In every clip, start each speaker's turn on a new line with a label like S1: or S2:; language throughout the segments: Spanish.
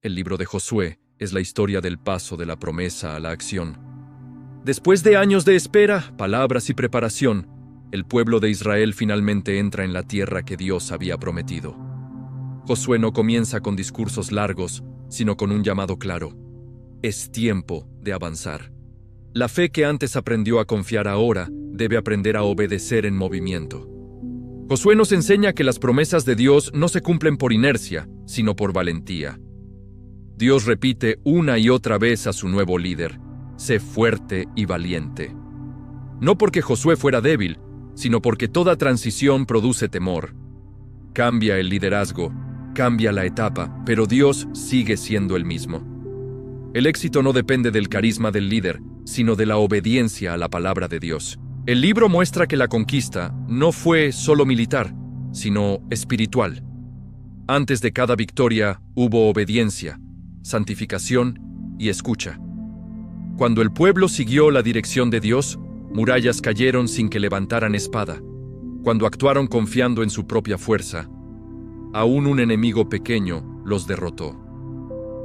S1: El libro de Josué es la historia del paso de la promesa a la acción. Después de años de espera, palabras y preparación, el pueblo de Israel finalmente entra en la tierra que Dios había prometido. Josué no comienza con discursos largos, sino con un llamado claro. Es tiempo de avanzar. La fe que antes aprendió a confiar ahora debe aprender a obedecer en movimiento. Josué nos enseña que las promesas de Dios no se cumplen por inercia, sino por valentía. Dios repite una y otra vez a su nuevo líder: sé fuerte y valiente. No porque Josué fuera débil, sino porque toda transición produce temor. Cambia el liderazgo, cambia la etapa, pero Dios sigue siendo el mismo. El éxito no depende del carisma del líder, sino de la obediencia a la palabra de Dios. El libro muestra que la conquista no fue solo militar, sino espiritual. Antes de cada victoria hubo obediencia, santificación y escucha. Cuando el pueblo siguió la dirección de Dios, murallas cayeron sin que levantaran espada. Cuando actuaron confiando en su propia fuerza, aún un enemigo pequeño los derrotó.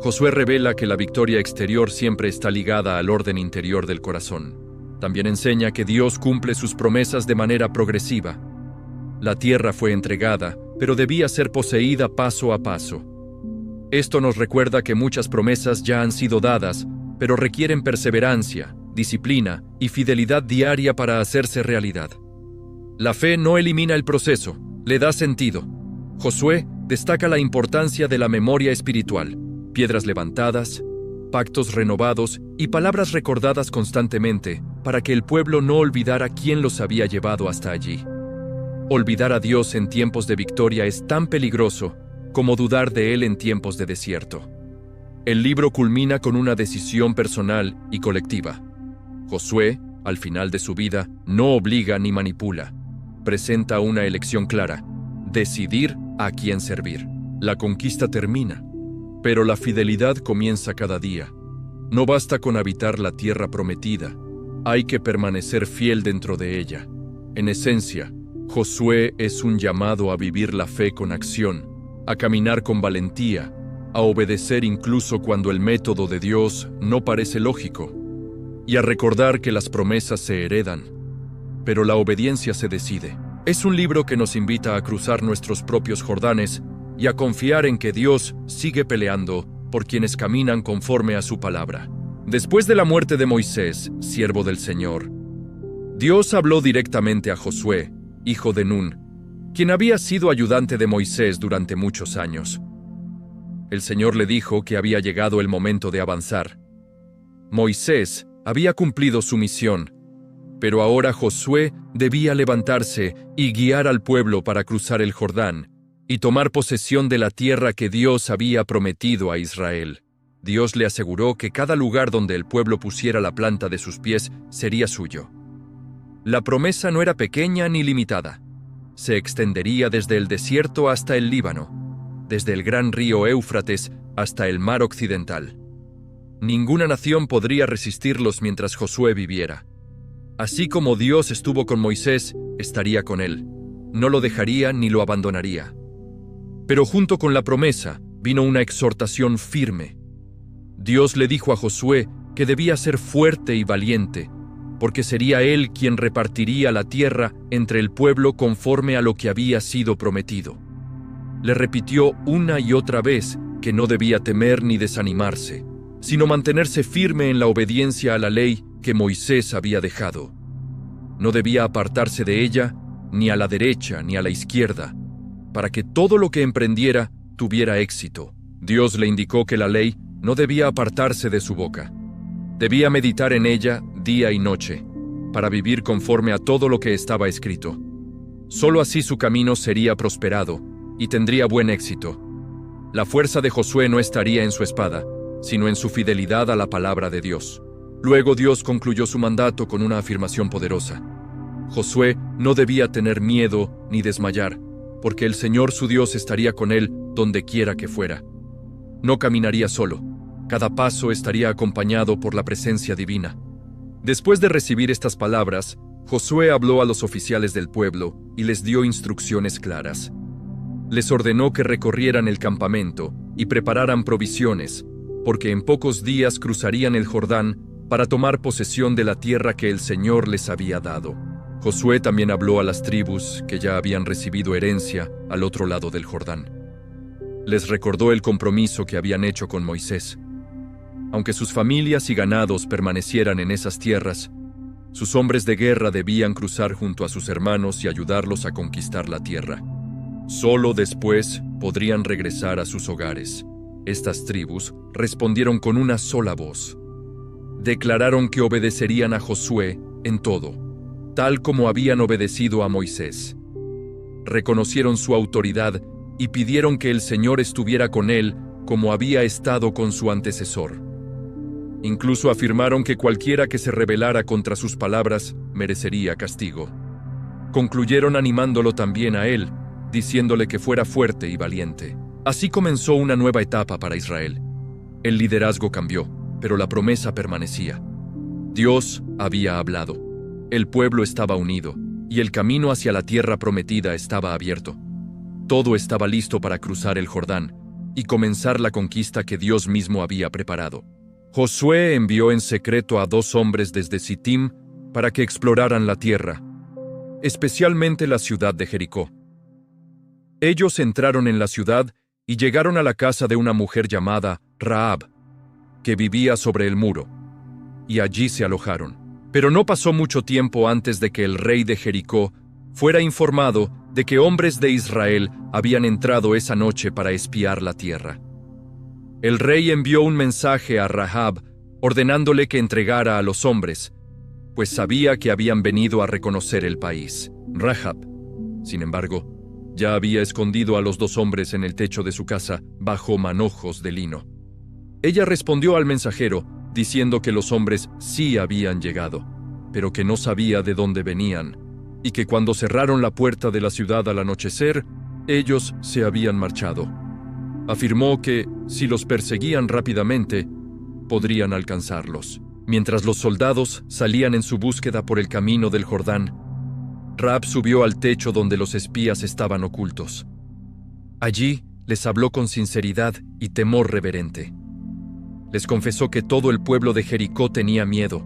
S1: Josué revela que la victoria exterior siempre está ligada al orden interior del corazón. También enseña que Dios cumple sus promesas de manera progresiva. La tierra fue entregada, pero debía ser poseída paso a paso. Esto nos recuerda que muchas promesas ya han sido dadas, pero requieren perseverancia, disciplina y fidelidad diaria para hacerse realidad. La fe no elimina el proceso, le da sentido. Josué destaca la importancia de la memoria espiritual, piedras levantadas, pactos renovados y palabras recordadas constantemente para que el pueblo no olvidara quién los había llevado hasta allí. Olvidar a Dios en tiempos de victoria es tan peligroso como dudar de Él en tiempos de desierto. El libro culmina con una decisión personal y colectiva. Josué, al final de su vida, no obliga ni manipula. Presenta una elección clara: decidir a quién servir. La conquista termina, pero la fidelidad comienza cada día. No basta con habitar la tierra prometida, hay que permanecer fiel dentro de ella. En esencia, Josué es un llamado a vivir la fe con acción, a caminar con valentía, a obedecer incluso cuando el método de Dios no parece lógico, y a recordar que las promesas se heredan, pero la obediencia se decide. Es un libro que nos invita a cruzar nuestros propios Jordanes y a confiar en que Dios sigue peleando por quienes caminan conforme a su palabra. Después de la muerte de Moisés, siervo del Señor, Dios habló directamente a Josué, hijo de Nun, quien había sido ayudante de Moisés durante muchos años. El Señor le dijo que había llegado el momento de avanzar. Moisés había cumplido su misión, pero ahora Josué debía levantarse y guiar al pueblo para cruzar el Jordán y tomar posesión de la tierra que Dios había prometido a Israel. Dios le aseguró que cada lugar donde el pueblo pusiera la planta de sus pies sería suyo. La promesa no era pequeña ni limitada. Se extendería desde el desierto hasta el Líbano, desde el gran río Éufrates hasta el mar occidental. Ninguna nación podría resistirlos mientras Josué viviera. Así como Dios estuvo con Moisés, estaría con él. No lo dejaría ni lo abandonaría. Pero junto con la promesa vino una exhortación firme. Dios le dijo a Josué que debía ser fuerte y valiente, porque sería él quien repartiría la tierra entre el pueblo conforme a lo que había sido prometido. Le repitió una y otra vez que no debía temer ni desanimarse, sino mantenerse firme en la obediencia a la ley que Moisés había dejado. No debía apartarse de ella, ni a la derecha ni a la izquierda, para que todo lo que emprendiera tuviera éxito. Dios le indicó que la ley no debía apartarse de su boca. Debía meditar en ella día y noche, para vivir conforme a todo lo que estaba escrito. Solo así su camino sería prosperado y tendría buen éxito. La fuerza de Josué no estaría en su espada, sino en su fidelidad a la palabra de Dios. Luego Dios concluyó su mandato con una afirmación poderosa. Josué no debía tener miedo ni desmayar, porque el Señor su Dios estaría con él donde quiera que fuera. No caminaría solo. Cada paso estaría acompañado por la presencia divina. Después de recibir estas palabras, Josué habló a los oficiales del pueblo y les dio instrucciones claras. Les ordenó que recorrieran el campamento y prepararan provisiones, porque en pocos días cruzarían el Jordán para tomar posesión de la tierra que el Señor les había dado. Josué también habló a las tribus que ya habían recibido herencia al otro lado del Jordán. Les recordó el compromiso que habían hecho con Moisés. Aunque sus familias y ganados permanecieran en esas tierras, sus hombres de guerra debían cruzar junto a sus hermanos y ayudarlos a conquistar la tierra. Solo después podrían regresar a sus hogares. Estas tribus respondieron con una sola voz. Declararon que obedecerían a Josué en todo, tal como habían obedecido a Moisés. Reconocieron su autoridad y pidieron que el Señor estuviera con él como había estado con su antecesor. Incluso afirmaron que cualquiera que se rebelara contra sus palabras merecería castigo. Concluyeron animándolo también a él, diciéndole que fuera fuerte y valiente. Así comenzó una nueva etapa para Israel. El liderazgo cambió, pero la promesa permanecía. Dios había hablado, el pueblo estaba unido, y el camino hacia la tierra prometida estaba abierto. Todo estaba listo para cruzar el Jordán y comenzar la conquista que Dios mismo había preparado. Josué envió en secreto a 2 hombres desde Sittim para que exploraran la tierra, especialmente la ciudad de Jericó. Ellos entraron en la ciudad y llegaron a la casa de una mujer llamada Rahab, que vivía sobre el muro, y allí se alojaron. Pero no pasó mucho tiempo antes de que el rey de Jericó fuera informado de que hombres de Israel habían entrado esa noche para espiar la tierra. El rey envió un mensaje a Rahab ordenándole que entregara a los hombres, pues sabía que habían venido a reconocer el país. Rahab, sin embargo, ya había escondido a los 2 hombres en el techo de su casa bajo manojos de lino. Ella respondió al mensajero diciendo que los hombres sí habían llegado, pero que no sabía de dónde venían, y que cuando cerraron la puerta de la ciudad al anochecer, ellos se habían marchado. Afirmó que, si los perseguían rápidamente, podrían alcanzarlos. Mientras los soldados salían en su búsqueda por el camino del Jordán, Rahab subió al techo donde los espías estaban ocultos. Allí les habló con sinceridad y temor reverente. Les confesó que todo el pueblo de Jericó tenía miedo,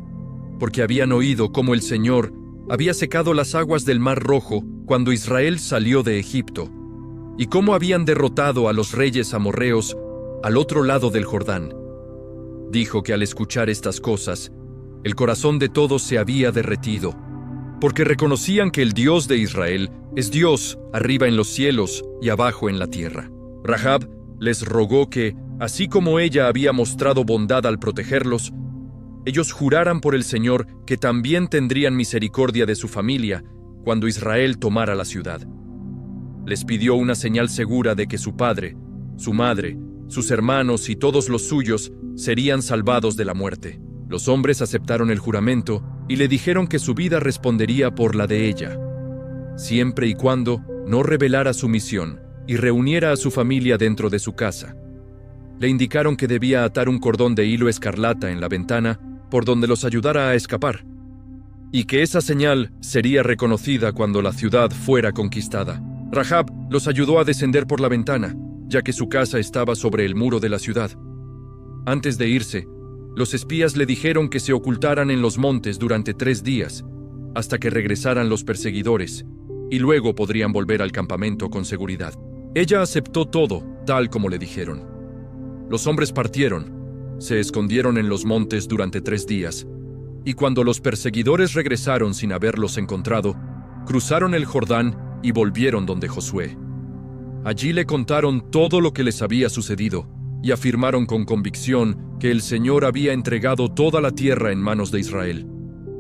S1: porque habían oído cómo el Señor había secado las aguas del Mar Rojo cuando Israel salió de Egipto, y cómo habían derrotado a los reyes amorreos al otro lado del Jordán. Dijo que al escuchar estas cosas, el corazón de todos se había derretido, porque reconocían que el Dios de Israel es Dios arriba en los cielos y abajo en la tierra. Rahab les rogó que, así como ella había mostrado bondad al protegerlos, ellos juraran por el Señor que también tendrían misericordia de su familia cuando Israel tomara la ciudad. Les pidió una señal segura de que su padre, su madre, sus hermanos y todos los suyos serían salvados de la muerte. Los hombres aceptaron el juramento y le dijeron que su vida respondería por la de ella, siempre y cuando no revelara su misión y reuniera a su familia dentro de su casa. Le indicaron que debía atar un cordón de hilo escarlata en la ventana por donde los ayudara a escapar, y que esa señal sería reconocida cuando la ciudad fuera conquistada. Rahab los ayudó a descender por la ventana, ya que su casa estaba sobre el muro de la ciudad. Antes de irse, los espías le dijeron que se ocultaran en los montes durante 3 días, hasta que regresaran los perseguidores, y luego podrían volver al campamento con seguridad. Ella aceptó todo, tal como le dijeron. Los hombres partieron, se escondieron en los montes durante 3 días, y cuando los perseguidores regresaron sin haberlos encontrado, cruzaron el Jordán y volvieron donde Josué. Allí le contaron todo lo que les había sucedido, y afirmaron con convicción que el Señor había entregado toda la tierra en manos de Israel,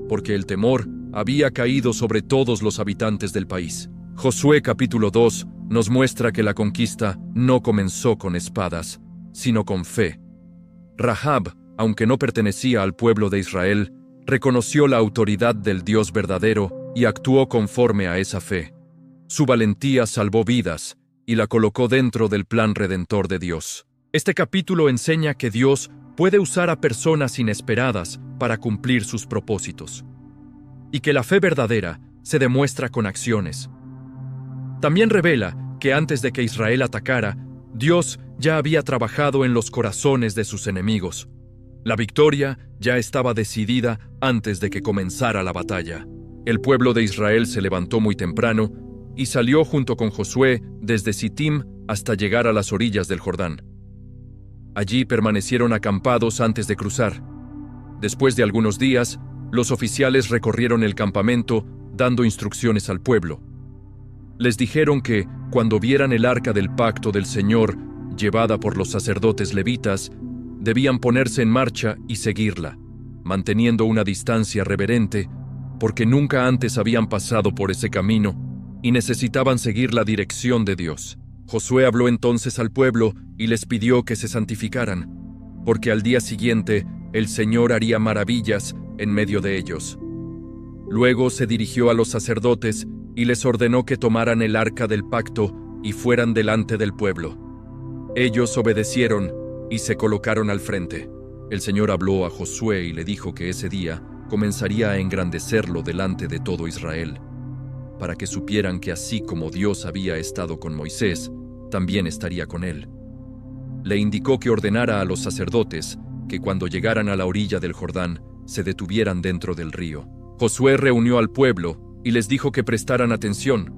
S1: porque el temor había caído sobre todos los habitantes del país. Josué capítulo 2 nos muestra que la conquista no comenzó con espadas, sino con fe. Rahab, aunque no pertenecía al pueblo de Israel, reconoció la autoridad del Dios verdadero y actuó conforme a esa fe. Su valentía salvó vidas y la colocó dentro del plan redentor de Dios. Este capítulo enseña que Dios puede usar a personas inesperadas para cumplir sus propósitos, y que la fe verdadera se demuestra con acciones. También revela que antes de que Israel atacara, Dios ya había trabajado en los corazones de sus enemigos. La victoria ya estaba decidida antes de que comenzara la batalla. El pueblo de Israel se levantó muy temprano y salió junto con Josué desde Sittim hasta llegar a las orillas del Jordán. Allí permanecieron acampados antes de cruzar. Después de algunos días, los oficiales recorrieron el campamento dando instrucciones al pueblo. Les dijeron que, cuando vieran el arca del pacto del Señor, llevada por los sacerdotes levitas, debían ponerse en marcha y seguirla, manteniendo una distancia reverente, porque nunca antes habían pasado por ese camino y necesitaban seguir la dirección de Dios. Josué habló entonces al pueblo y les pidió que se santificaran, porque al día siguiente el Señor haría maravillas en medio de ellos. Luego se dirigió a los sacerdotes y les ordenó que tomaran el arca del pacto y fueran delante del pueblo. Ellos obedecieron y se colocaron al frente. El Señor habló a Josué y le dijo que ese día comenzaría a engrandecerlo delante de todo Israel, para que supieran que así como Dios había estado con Moisés, también estaría con él. Le indicó que ordenara a los sacerdotes que cuando llegaran a la orilla del Jordán se detuvieran dentro del río. Josué reunió al pueblo y les dijo que prestaran atención,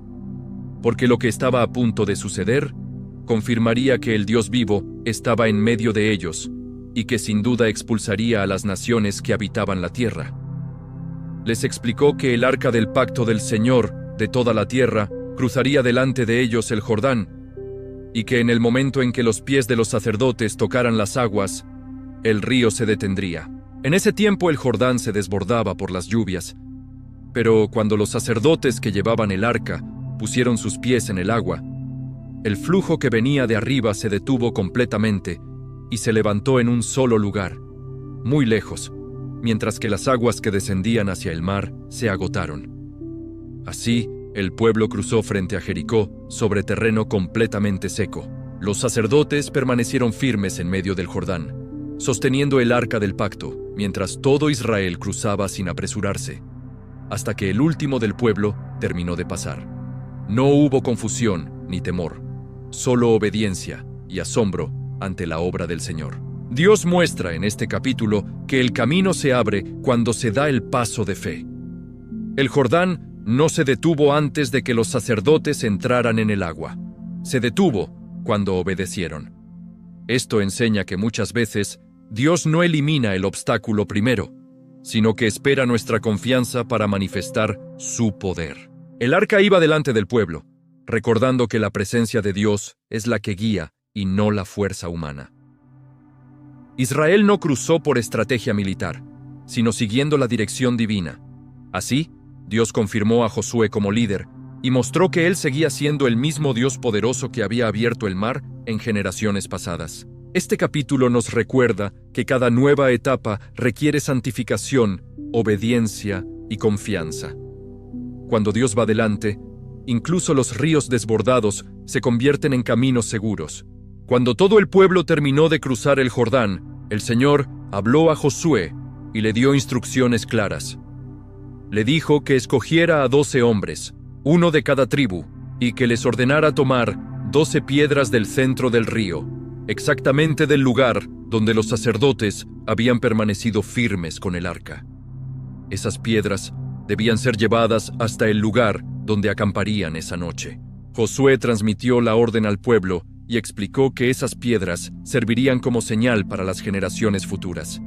S1: porque lo que estaba a punto de suceder confirmaría que el Dios vivo estaba en medio de ellos y que sin duda expulsaría a las naciones que habitaban la tierra. Les explicó que el arca del pacto del Señor de toda la tierra cruzaría delante de ellos el Jordán, y que en el momento en que los pies de los sacerdotes tocaran las aguas, el río se detendría. En ese tiempo el Jordán se desbordaba por las lluvias, pero cuando los sacerdotes que llevaban el arca pusieron sus pies en el agua, el flujo que venía de arriba se detuvo completamente y se levantó en un solo lugar, muy lejos, mientras que las aguas que descendían hacia el mar se agotaron. Así, el pueblo cruzó frente a Jericó sobre terreno completamente seco. Los sacerdotes permanecieron firmes en medio del Jordán, sosteniendo el arca del pacto, mientras todo Israel cruzaba sin apresurarse, hasta que el último del pueblo terminó de pasar. No hubo confusión ni temor, solo obediencia y asombro ante la obra del Señor. Dios muestra en este capítulo que el camino se abre cuando se da el paso de fe. El Jordán no se detuvo antes de que los sacerdotes entraran en el agua. Se detuvo cuando obedecieron. Esto enseña que muchas veces Dios no elimina el obstáculo primero, sino que espera nuestra confianza para manifestar su poder. El arca iba delante del pueblo, recordando que la presencia de Dios es la que guía y no la fuerza humana. Israel no cruzó por estrategia militar, sino siguiendo la dirección divina. Así, Dios confirmó a Josué como líder y mostró que él seguía siendo el mismo Dios poderoso que había abierto el mar en generaciones pasadas. Este capítulo nos recuerda que cada nueva etapa requiere santificación, obediencia y confianza. Cuando Dios va delante, incluso los ríos desbordados se convierten en caminos seguros. Cuando todo el pueblo terminó de cruzar el Jordán, el Señor habló a Josué y le dio instrucciones claras. Le dijo que escogiera a 12 hombres, uno de cada tribu, y que les ordenara tomar 12 piedras del centro del río, exactamente del lugar donde los sacerdotes habían permanecido firmes con el arca. Esas piedras debían ser llevadas hasta el lugar donde acamparían esa noche. Josué transmitió la orden al pueblo y explicó que esas piedras servirían como señal para las generaciones futuras.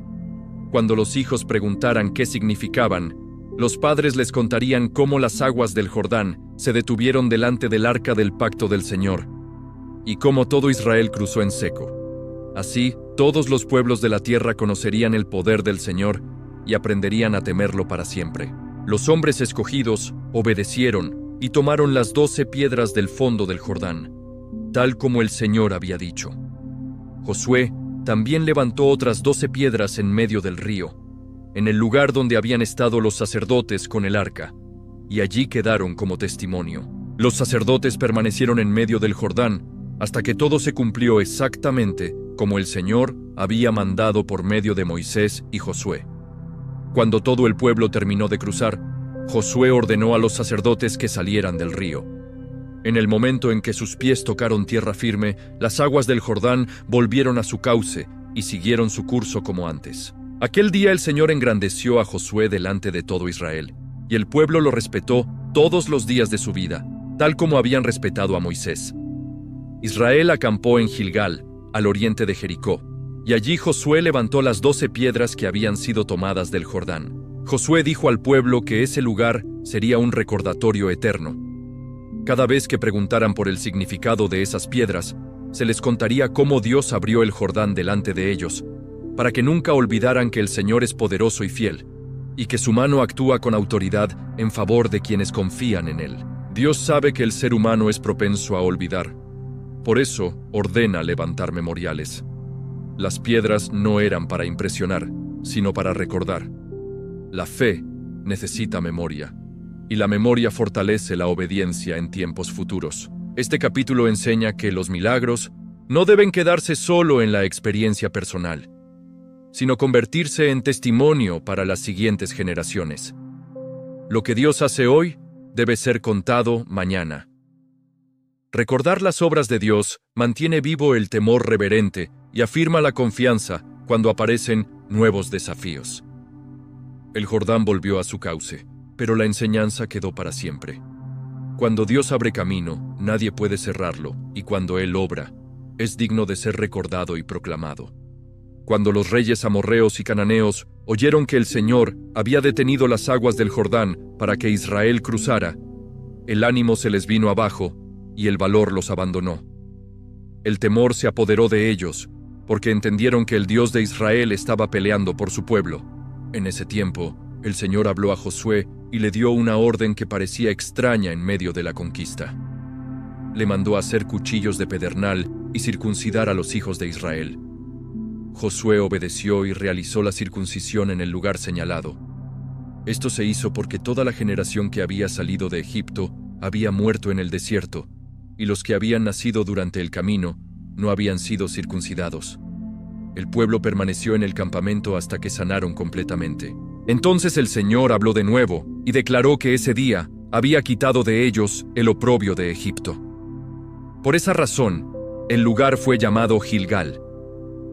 S1: Cuando los hijos preguntaran qué significaban, los padres les contarían cómo las aguas del Jordán se detuvieron delante del arca del pacto del Señor y cómo todo Israel cruzó en seco. Así, todos los pueblos de la tierra conocerían el poder del Señor y aprenderían a temerlo para siempre. Los hombres escogidos obedecieron y tomaron las 12 piedras del fondo del Jordán, tal como el Señor había dicho. Josué también levantó otras 12 piedras en medio del río, en el lugar donde habían estado los sacerdotes con el arca, y allí quedaron como testimonio. Los sacerdotes permanecieron en medio del Jordán hasta que todo se cumplió exactamente como el Señor había mandado por medio de Moisés y Josué. Cuando todo el pueblo terminó de cruzar, Josué ordenó a los sacerdotes que salieran del río. En el momento en que sus pies tocaron tierra firme, las aguas del Jordán volvieron a su cauce y siguieron su curso como antes. Aquel día el Señor engrandeció a Josué delante de todo Israel, y el pueblo lo respetó todos los días de su vida, tal como habían respetado a Moisés. Israel acampó en Gilgal, al oriente de Jericó, y allí Josué levantó las 12 piedras que habían sido tomadas del Jordán. Josué dijo al pueblo que ese lugar sería un recordatorio eterno. Cada vez que preguntaran por el significado de esas piedras, se les contaría cómo Dios abrió el Jordán delante de ellos, para que nunca olvidaran que el Señor es poderoso y fiel, y que su mano actúa con autoridad en favor de quienes confían en Él. Dios sabe que el ser humano es propenso a olvidar. Por eso ordena levantar memoriales. Las piedras no eran para impresionar, sino para recordar. La fe necesita memoria, y la memoria fortalece la obediencia en tiempos futuros. Este capítulo enseña que los milagros no deben quedarse solo en la experiencia personal, sino convertirse en testimonio para las siguientes generaciones. Lo que Dios hace hoy debe ser contado mañana. Recordar las obras de Dios mantiene vivo el temor reverente y afirma la confianza cuando aparecen nuevos desafíos. El Jordán volvió a su cauce, pero la enseñanza quedó para siempre. Cuando Dios abre camino, nadie puede cerrarlo, y cuando Él obra, es digno de ser recordado y proclamado. Cuando los reyes amorreos y cananeos oyeron que el Señor había detenido las aguas del Jordán para que Israel cruzara, el ánimo se les vino abajo y el valor los abandonó. El temor se apoderó de ellos, porque entendieron que el Dios de Israel estaba peleando por su pueblo. En ese tiempo, el Señor habló a Josué y le dio una orden que parecía extraña en medio de la conquista. Le mandó hacer cuchillos de pedernal y circuncidar a los hijos de Israel. Josué obedeció y realizó la circuncisión en el lugar señalado. Esto se hizo porque toda la generación que había salido de Egipto había muerto en el desierto, y los que habían nacido durante el camino no habían sido circuncidados. El pueblo permaneció en el campamento hasta que sanaron completamente. Entonces el Señor habló de nuevo y declaró que ese día había quitado de ellos el oprobio de Egipto. Por esa razón, el lugar fue llamado Gilgal.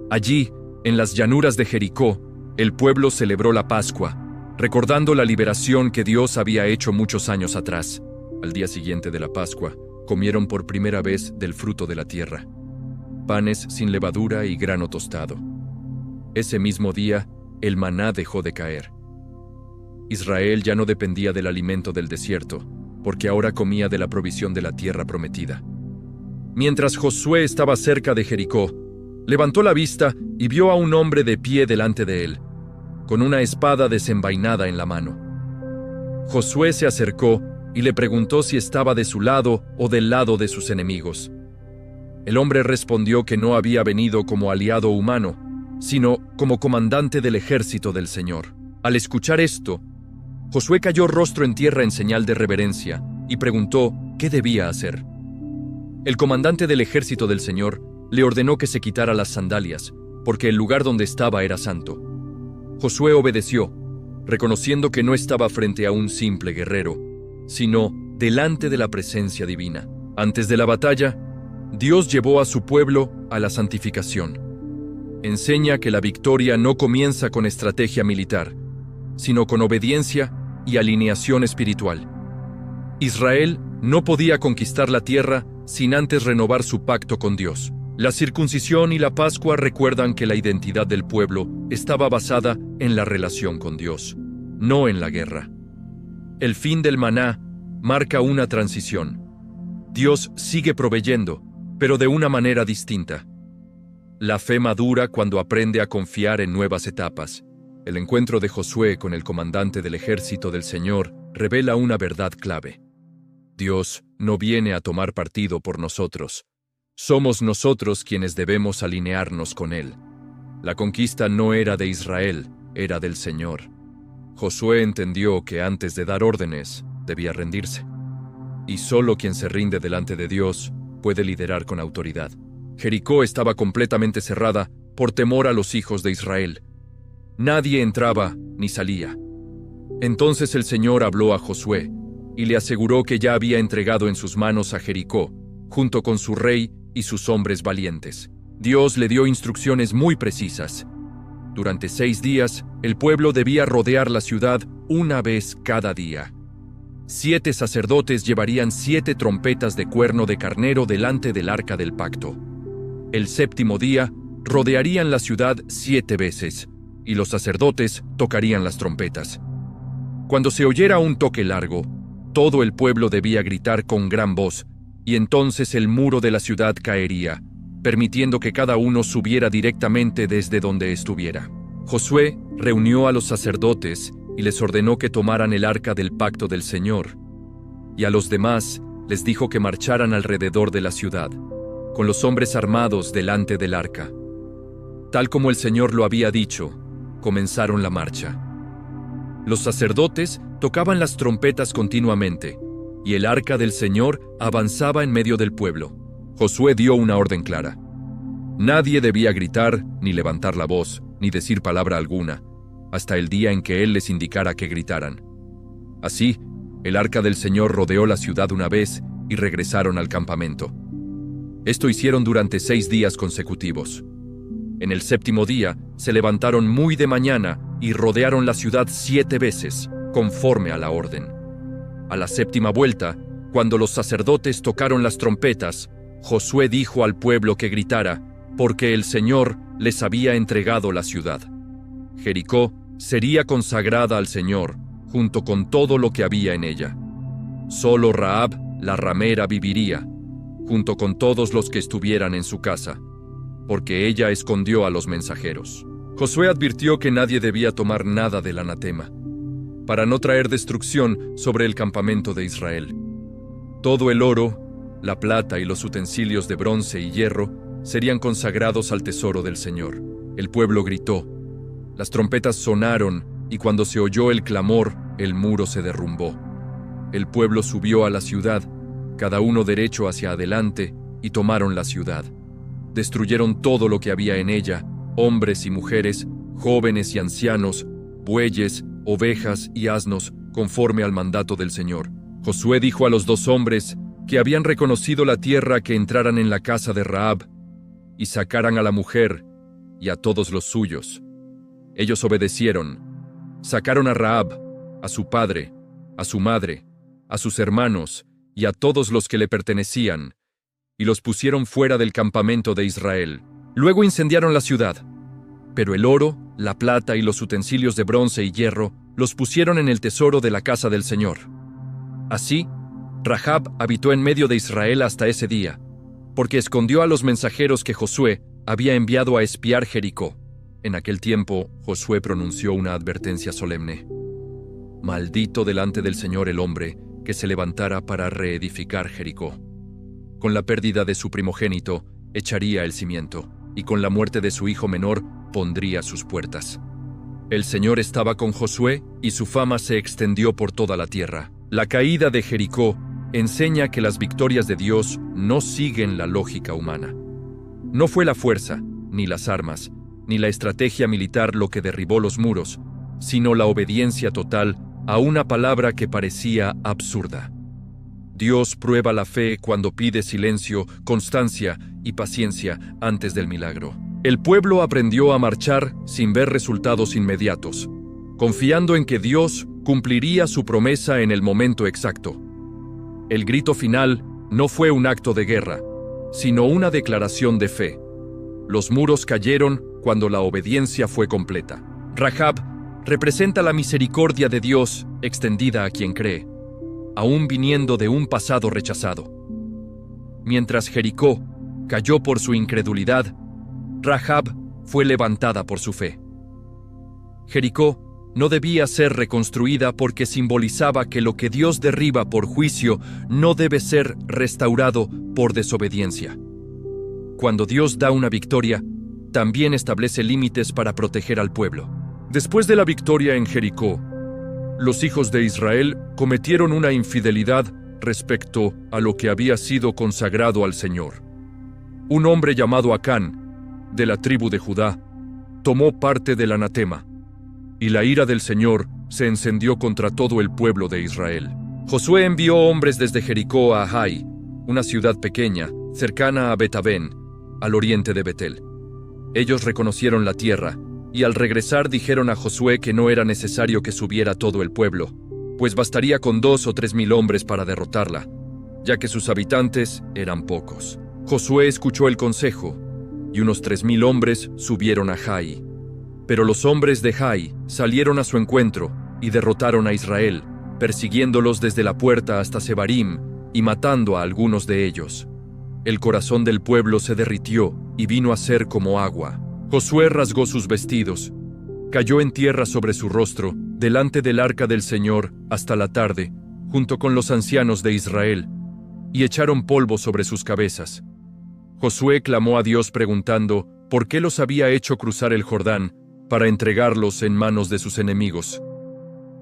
S1: Allí, en las llanuras de Jericó, el pueblo celebró la Pascua, recordando la liberación que Dios había hecho muchos años atrás. Al día siguiente de la Pascua, comieron por primera vez del fruto de la tierra, panes sin levadura y grano tostado. Ese mismo día, el maná dejó de caer. Israel ya no dependía del alimento del desierto, porque ahora comía de la provisión de la tierra prometida. Mientras Josué estaba cerca de Jericó, levantó la vista y vio a un hombre de pie delante de él, con una espada desenvainada en la mano. Josué se acercó y le preguntó si estaba de su lado o del lado de sus enemigos. El hombre respondió que no había venido como aliado humano, sino como comandante del ejército del Señor. Al escuchar esto, Josué cayó rostro en tierra en señal de reverencia y preguntó qué debía hacer. El comandante del ejército del Señor le ordenó que se quitara las sandalias, porque el lugar donde estaba era santo. Josué obedeció, reconociendo que no estaba frente a un simple guerrero, sino delante de la presencia divina. Antes de la batalla, Dios llevó a su pueblo a la santificación. Enseña que la victoria no comienza con estrategia militar, sino con obediencia y alineación espiritual. Israel no podía conquistar la tierra sin antes renovar su pacto con Dios. La circuncisión y la Pascua recuerdan que la identidad del pueblo estaba basada en la relación con Dios, no en la guerra. El fin del maná marca una transición. Dios sigue proveyendo, pero de una manera distinta. La fe madura cuando aprende a confiar en nuevas etapas. El encuentro de Josué con el comandante del ejército del Señor revela una verdad clave. Dios no viene a tomar partido por nosotros. Somos nosotros quienes debemos alinearnos con Él. La conquista no era de Israel, era del Señor. Josué entendió que antes de dar órdenes, debía rendirse. Y solo quien se rinde delante de Dios puede liderar con autoridad. Jericó estaba completamente cerrada por temor a los hijos de Israel. Nadie entraba ni salía. Entonces el Señor habló a Josué y le aseguró que ya había entregado en sus manos a Jericó, junto con su rey y sus hombres valientes. Dios le dio instrucciones muy precisas. Durante 6 días, el pueblo debía rodear la ciudad una vez cada día. 7 sacerdotes llevarían 7 trompetas de cuerno de carnero delante del arca del pacto. El 7º día, rodearían la ciudad 7 veces, y los sacerdotes tocarían las trompetas. Cuando se oyera un toque largo, todo el pueblo debía gritar con gran voz, y entonces el muro de la ciudad caería, permitiendo que cada uno subiera directamente desde donde estuviera. Josué reunió a los sacerdotes y les ordenó que tomaran el arca del pacto del Señor, y a los demás les dijo que marcharan alrededor de la ciudad, con los hombres armados delante del arca. Tal como el Señor lo había dicho, comenzaron la marcha. Los sacerdotes tocaban las trompetas continuamente, y el arca del Señor avanzaba en medio del pueblo. Josué dio una orden clara. Nadie debía gritar, ni levantar la voz, ni decir palabra alguna, hasta el día en que él les indicara que gritaran. Así, el arca del Señor rodeó la ciudad una vez y regresaron al campamento. Esto hicieron durante 6 días consecutivos. En el 7º día, se levantaron muy de mañana y rodearon la ciudad 7 veces, conforme a la orden. A la 7ª vuelta, cuando los sacerdotes tocaron las trompetas, Josué dijo al pueblo que gritara, porque el Señor les había entregado la ciudad. Jericó sería consagrada al Señor, junto con todo lo que había en ella. Solo Rahab, la ramera, viviría, junto con todos los que estuvieran en su casa, porque ella escondió a los mensajeros. Josué advirtió que nadie debía tomar nada del anatema, para no traer destrucción sobre el campamento de Israel. Todo el oro, la plata y los utensilios de bronce y hierro serían consagrados al tesoro del Señor. El pueblo gritó. Las trompetas sonaron, y cuando se oyó el clamor, el muro se derrumbó. El pueblo subió a la ciudad, cada uno derecho hacia adelante, y tomaron la ciudad. Destruyeron todo lo que había en ella, hombres y mujeres, jóvenes y ancianos, bueyes, ovejas y asnos, conforme al mandato del Señor. Josué dijo a los 2 hombres que habían reconocido la tierra que entraran en la casa de Rahab y sacaran a la mujer y a todos los suyos. Ellos obedecieron. Sacaron a Rahab, a su padre, a su madre, a sus hermanos y a todos los que le pertenecían, y los pusieron fuera del campamento de Israel. Luego incendiaron la ciudad, pero el oro, la plata y los utensilios de bronce y hierro los pusieron en el tesoro de la casa del Señor. Así, Rahab habitó en medio de Israel hasta ese día, porque escondió a los mensajeros que Josué había enviado a espiar Jericó. En aquel tiempo, Josué pronunció una advertencia solemne. Maldito delante del Señor el hombre que se levantara para reedificar Jericó. Con la pérdida de su primogénito, echaría el cimiento, y con la muerte de su hijo menor, pondría sus puertas. El Señor estaba con Josué, y su fama se extendió por toda la tierra. La caída de Jericó enseña que las victorias de Dios no siguen la lógica humana. No fue la fuerza, ni las armas, ni la estrategia militar lo que derribó los muros, sino la obediencia total a una palabra que parecía absurda. Dios prueba la fe cuando pide silencio, constancia y paciencia antes del milagro. El pueblo aprendió a marchar sin ver resultados inmediatos, confiando en que Dios cumpliría su promesa en el momento exacto. El grito final no fue un acto de guerra, sino una declaración de fe. Los muros cayeron cuando la obediencia fue completa. Rahab representa la misericordia de Dios extendida a quien cree, aún viniendo de un pasado rechazado. Mientras Jericó cayó por su incredulidad, Rahab fue levantada por su fe. Jericó no debía ser reconstruida porque simbolizaba que lo que Dios derriba por juicio no debe ser restaurado por desobediencia. Cuando Dios da una victoria, también establece límites para proteger al pueblo. Después de la victoria en Jericó, los hijos de Israel cometieron una infidelidad respecto a lo que había sido consagrado al Señor. Un hombre llamado Acán, de la tribu de Judá, tomó parte del anatema, y la ira del Señor se encendió contra todo el pueblo de Israel. Josué envió hombres desde Jericó a Jai, una ciudad pequeña, cercana a Bet-Aven, al oriente de Betel. Ellos reconocieron la tierra, y al regresar dijeron a Josué que no era necesario que subiera todo el pueblo, pues bastaría con 2 o 3 mil hombres para derrotarla, ya que sus habitantes eran pocos. Josué escuchó el consejo, y unos 3 mil hombres subieron a Jai. Pero los hombres de Jai salieron a su encuentro y derrotaron a Israel, persiguiéndolos desde la puerta hasta Sebarim y matando a algunos de ellos. El corazón del pueblo se derritió y vino a ser como agua. Josué rasgó sus vestidos, cayó en tierra sobre su rostro, delante del arca del Señor, hasta la tarde, junto con los ancianos de Israel, y echaron polvo sobre sus cabezas. Josué clamó a Dios preguntando por qué los había hecho cruzar el Jordán para entregarlos en manos de sus enemigos,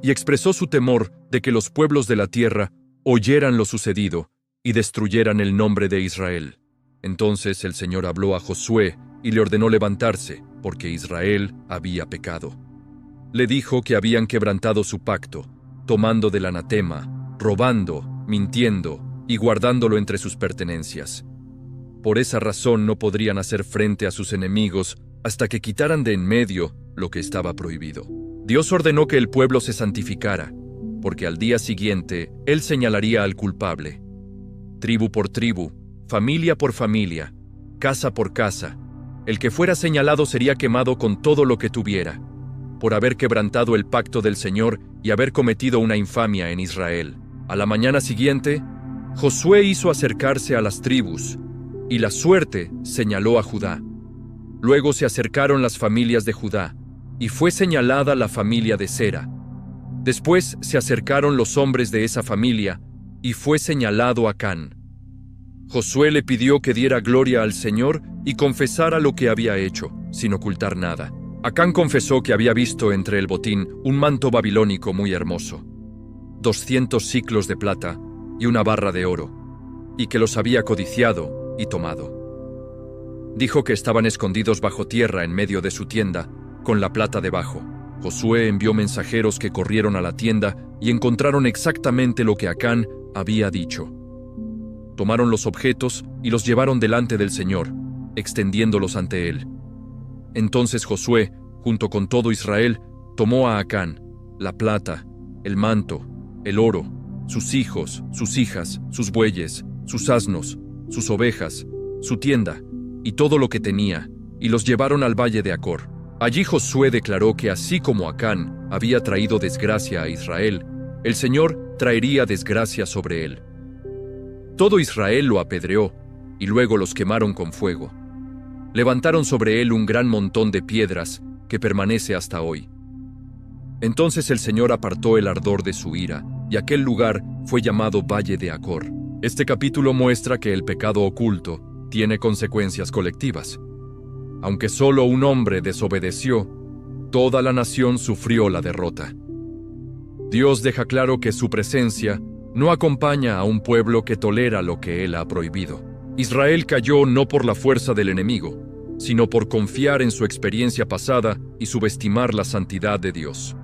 S1: y expresó su temor de que los pueblos de la tierra oyeran lo sucedido y destruyeran el nombre de Israel. Entonces el Señor habló a Josué y le ordenó levantarse, porque Israel había pecado. Le dijo que habían quebrantado su pacto, tomando del anatema, robando, mintiendo y guardándolo entre sus pertenencias. Por esa razón no podrían hacer frente a sus enemigos hasta que quitaran de en medio lo que estaba prohibido. Dios ordenó que el pueblo se santificara, porque al día siguiente Él señalaría al culpable. Tribu por tribu, familia por familia, casa por casa, el que fuera señalado sería quemado con todo lo que tuviera, por haber quebrantado el pacto del Señor y haber cometido una infamia en Israel. A la mañana siguiente, Josué hizo acercarse a las tribus, y la suerte señaló a Judá. Luego se acercaron las familias de Judá, y fue señalada la familia de Sera. Después se acercaron los hombres de esa familia, y fue señalado Acán. Josué le pidió que diera gloria al Señor y confesara lo que había hecho, sin ocultar nada. Acán confesó que había visto entre el botín un manto babilónico muy hermoso, 200 siclos de plata y una barra de oro, y que los había codiciado y tomado. Dijo que estaban escondidos bajo tierra en medio de su tienda, con la plata debajo. Josué envió mensajeros que corrieron a la tienda y encontraron exactamente lo que Acán había dicho. Tomaron los objetos y los llevaron delante del Señor, extendiéndolos ante él. Entonces Josué, junto con todo Israel, tomó a Acán, la plata, el manto, el oro, sus hijos, sus hijas, sus bueyes, sus asnos, sus ovejas, su tienda y todo lo que tenía, y los llevaron al valle de Acor. Allí Josué declaró que así como Acán había traído desgracia a Israel, el Señor traería desgracia sobre él. Todo Israel lo apedreó, y luego los quemaron con fuego. Levantaron sobre él un gran montón de piedras que permanece hasta hoy. Entonces el Señor apartó el ardor de su ira, y aquel lugar fue llamado Valle de Acor. Este capítulo muestra que el pecado oculto tiene consecuencias colectivas. Aunque solo un hombre desobedeció, toda la nación sufrió la derrota. Dios deja claro que su presencia no acompaña a un pueblo que tolera lo que Él ha prohibido. Israel cayó no por la fuerza del enemigo, sino por confiar en su experiencia pasada y subestimar la santidad de Dios.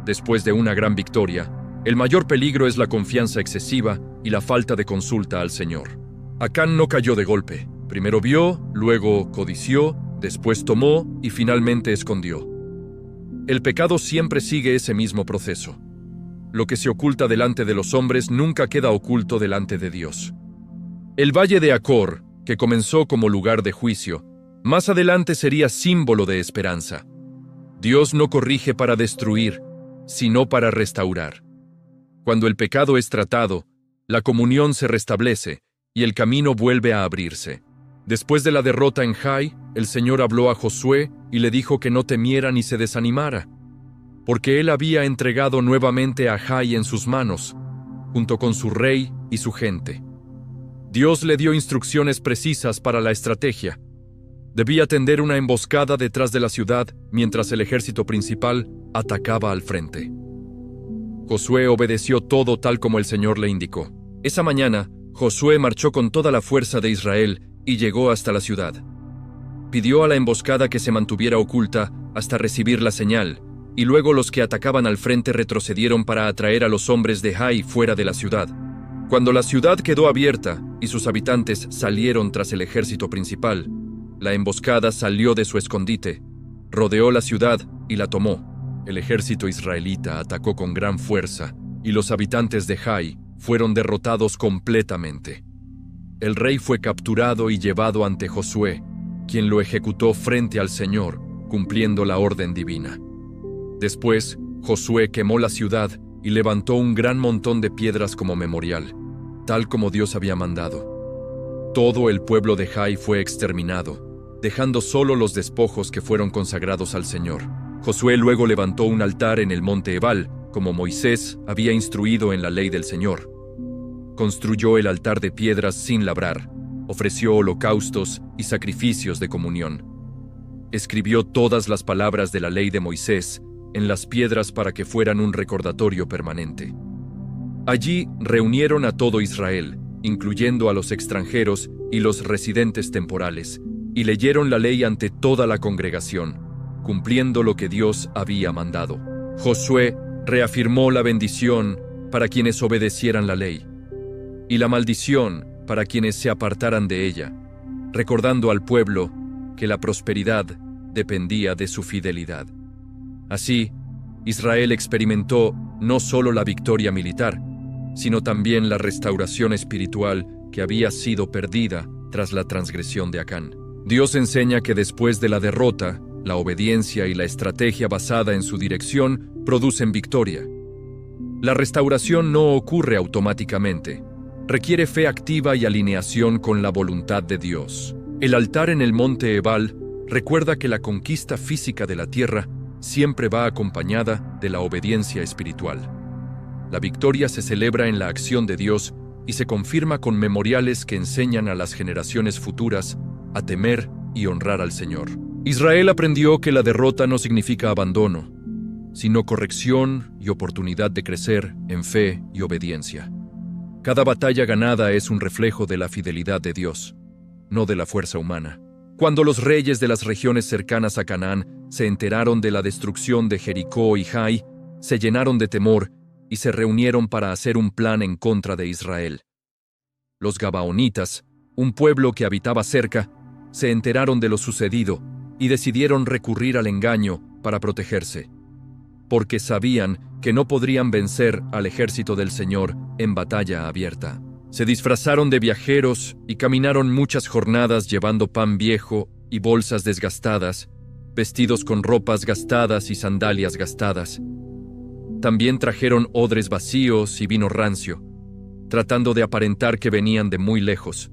S1: Después de una gran victoria, el mayor peligro es la confianza excesiva y la falta de consulta al Señor. Acán no cayó de golpe. Primero vio, luego codició, después tomó y finalmente escondió. El pecado siempre sigue ese mismo proceso. Lo que se oculta delante de los hombres nunca queda oculto delante de Dios. El Valle de Acor, que comenzó como lugar de juicio, más adelante sería símbolo de esperanza. Dios no corrige para destruir, sino para restaurar. Cuando el pecado es tratado, la comunión se restablece y el camino vuelve a abrirse. Después de la derrota en Jai, el Señor habló a Josué y le dijo que no temiera ni se desanimara, porque él había entregado nuevamente a Jai en sus manos, junto con su rey y su gente. Dios le dio instrucciones precisas para la estrategia. Debía tender una emboscada detrás de la ciudad mientras el ejército principal atacaba al frente. Josué obedeció todo tal como el Señor le indicó. Esa mañana, Josué marchó con toda la fuerza de Israel y llegó hasta la ciudad. Pidió a la emboscada que se mantuviera oculta hasta recibir la señal, y luego los que atacaban al frente retrocedieron para atraer a los hombres de Jai fuera de la ciudad. Cuando la ciudad quedó abierta y sus habitantes salieron tras el ejército principal, la emboscada salió de su escondite, rodeó la ciudad y la tomó. El ejército israelita atacó con gran fuerza y los habitantes de Jai fueron derrotados completamente. El rey fue capturado y llevado ante Josué, quien lo ejecutó frente al Señor, cumpliendo la orden divina. Después, Josué quemó la ciudad y levantó un gran montón de piedras como memorial, tal como Dios había mandado. Todo el pueblo de Jai fue exterminado, dejando solo los despojos que fueron consagrados al Señor. Josué luego levantó un altar en el monte Ebal, como Moisés había instruido en la ley del Señor. Construyó el altar de piedras sin labrar, ofreció holocaustos y sacrificios de comunión. Escribió todas las palabras de la ley de Moisés en las piedras para que fueran un recordatorio permanente. Allí reunieron a todo Israel, incluyendo a los extranjeros y los residentes temporales, y leyeron la ley ante toda la congregación, cumpliendo lo que Dios había mandado. Josué reafirmó la bendición para quienes obedecieran la ley, y la maldición para quienes se apartaran de ella, recordando al pueblo que la prosperidad dependía de su fidelidad. Así, Israel experimentó no solo la victoria militar, sino también la restauración espiritual que había sido perdida tras la transgresión de Acán. Dios enseña que después de la derrota, la obediencia y la estrategia basada en su dirección producen victoria. La restauración no ocurre automáticamente. Requiere fe activa y alineación con la voluntad de Dios. El altar en el monte Ebal recuerda que la conquista física de la tierra siempre va acompañada de la obediencia espiritual. La victoria se celebra en la acción de Dios y se confirma con memoriales que enseñan a las generaciones futuras a temer y honrar al Señor. Israel aprendió que la derrota no significa abandono, sino corrección y oportunidad de crecer en fe y obediencia. Cada batalla ganada es un reflejo de la fidelidad de Dios, no de la fuerza humana. Cuando los reyes de las regiones cercanas a Canaán se enteraron de la destrucción de Jericó y Jai, se llenaron de temor y se reunieron para hacer un plan en contra de Israel. Los Gabaonitas, un pueblo que habitaba cerca, se enteraron de lo sucedido y decidieron recurrir al engaño para protegerse, porque sabían que no podrían vencer al ejército del Señor en batalla abierta. Se disfrazaron de viajeros y caminaron muchas jornadas llevando pan viejo y bolsas desgastadas, vestidos con ropas gastadas y sandalias gastadas. También trajeron odres vacíos y vino rancio, tratando de aparentar que venían de muy lejos.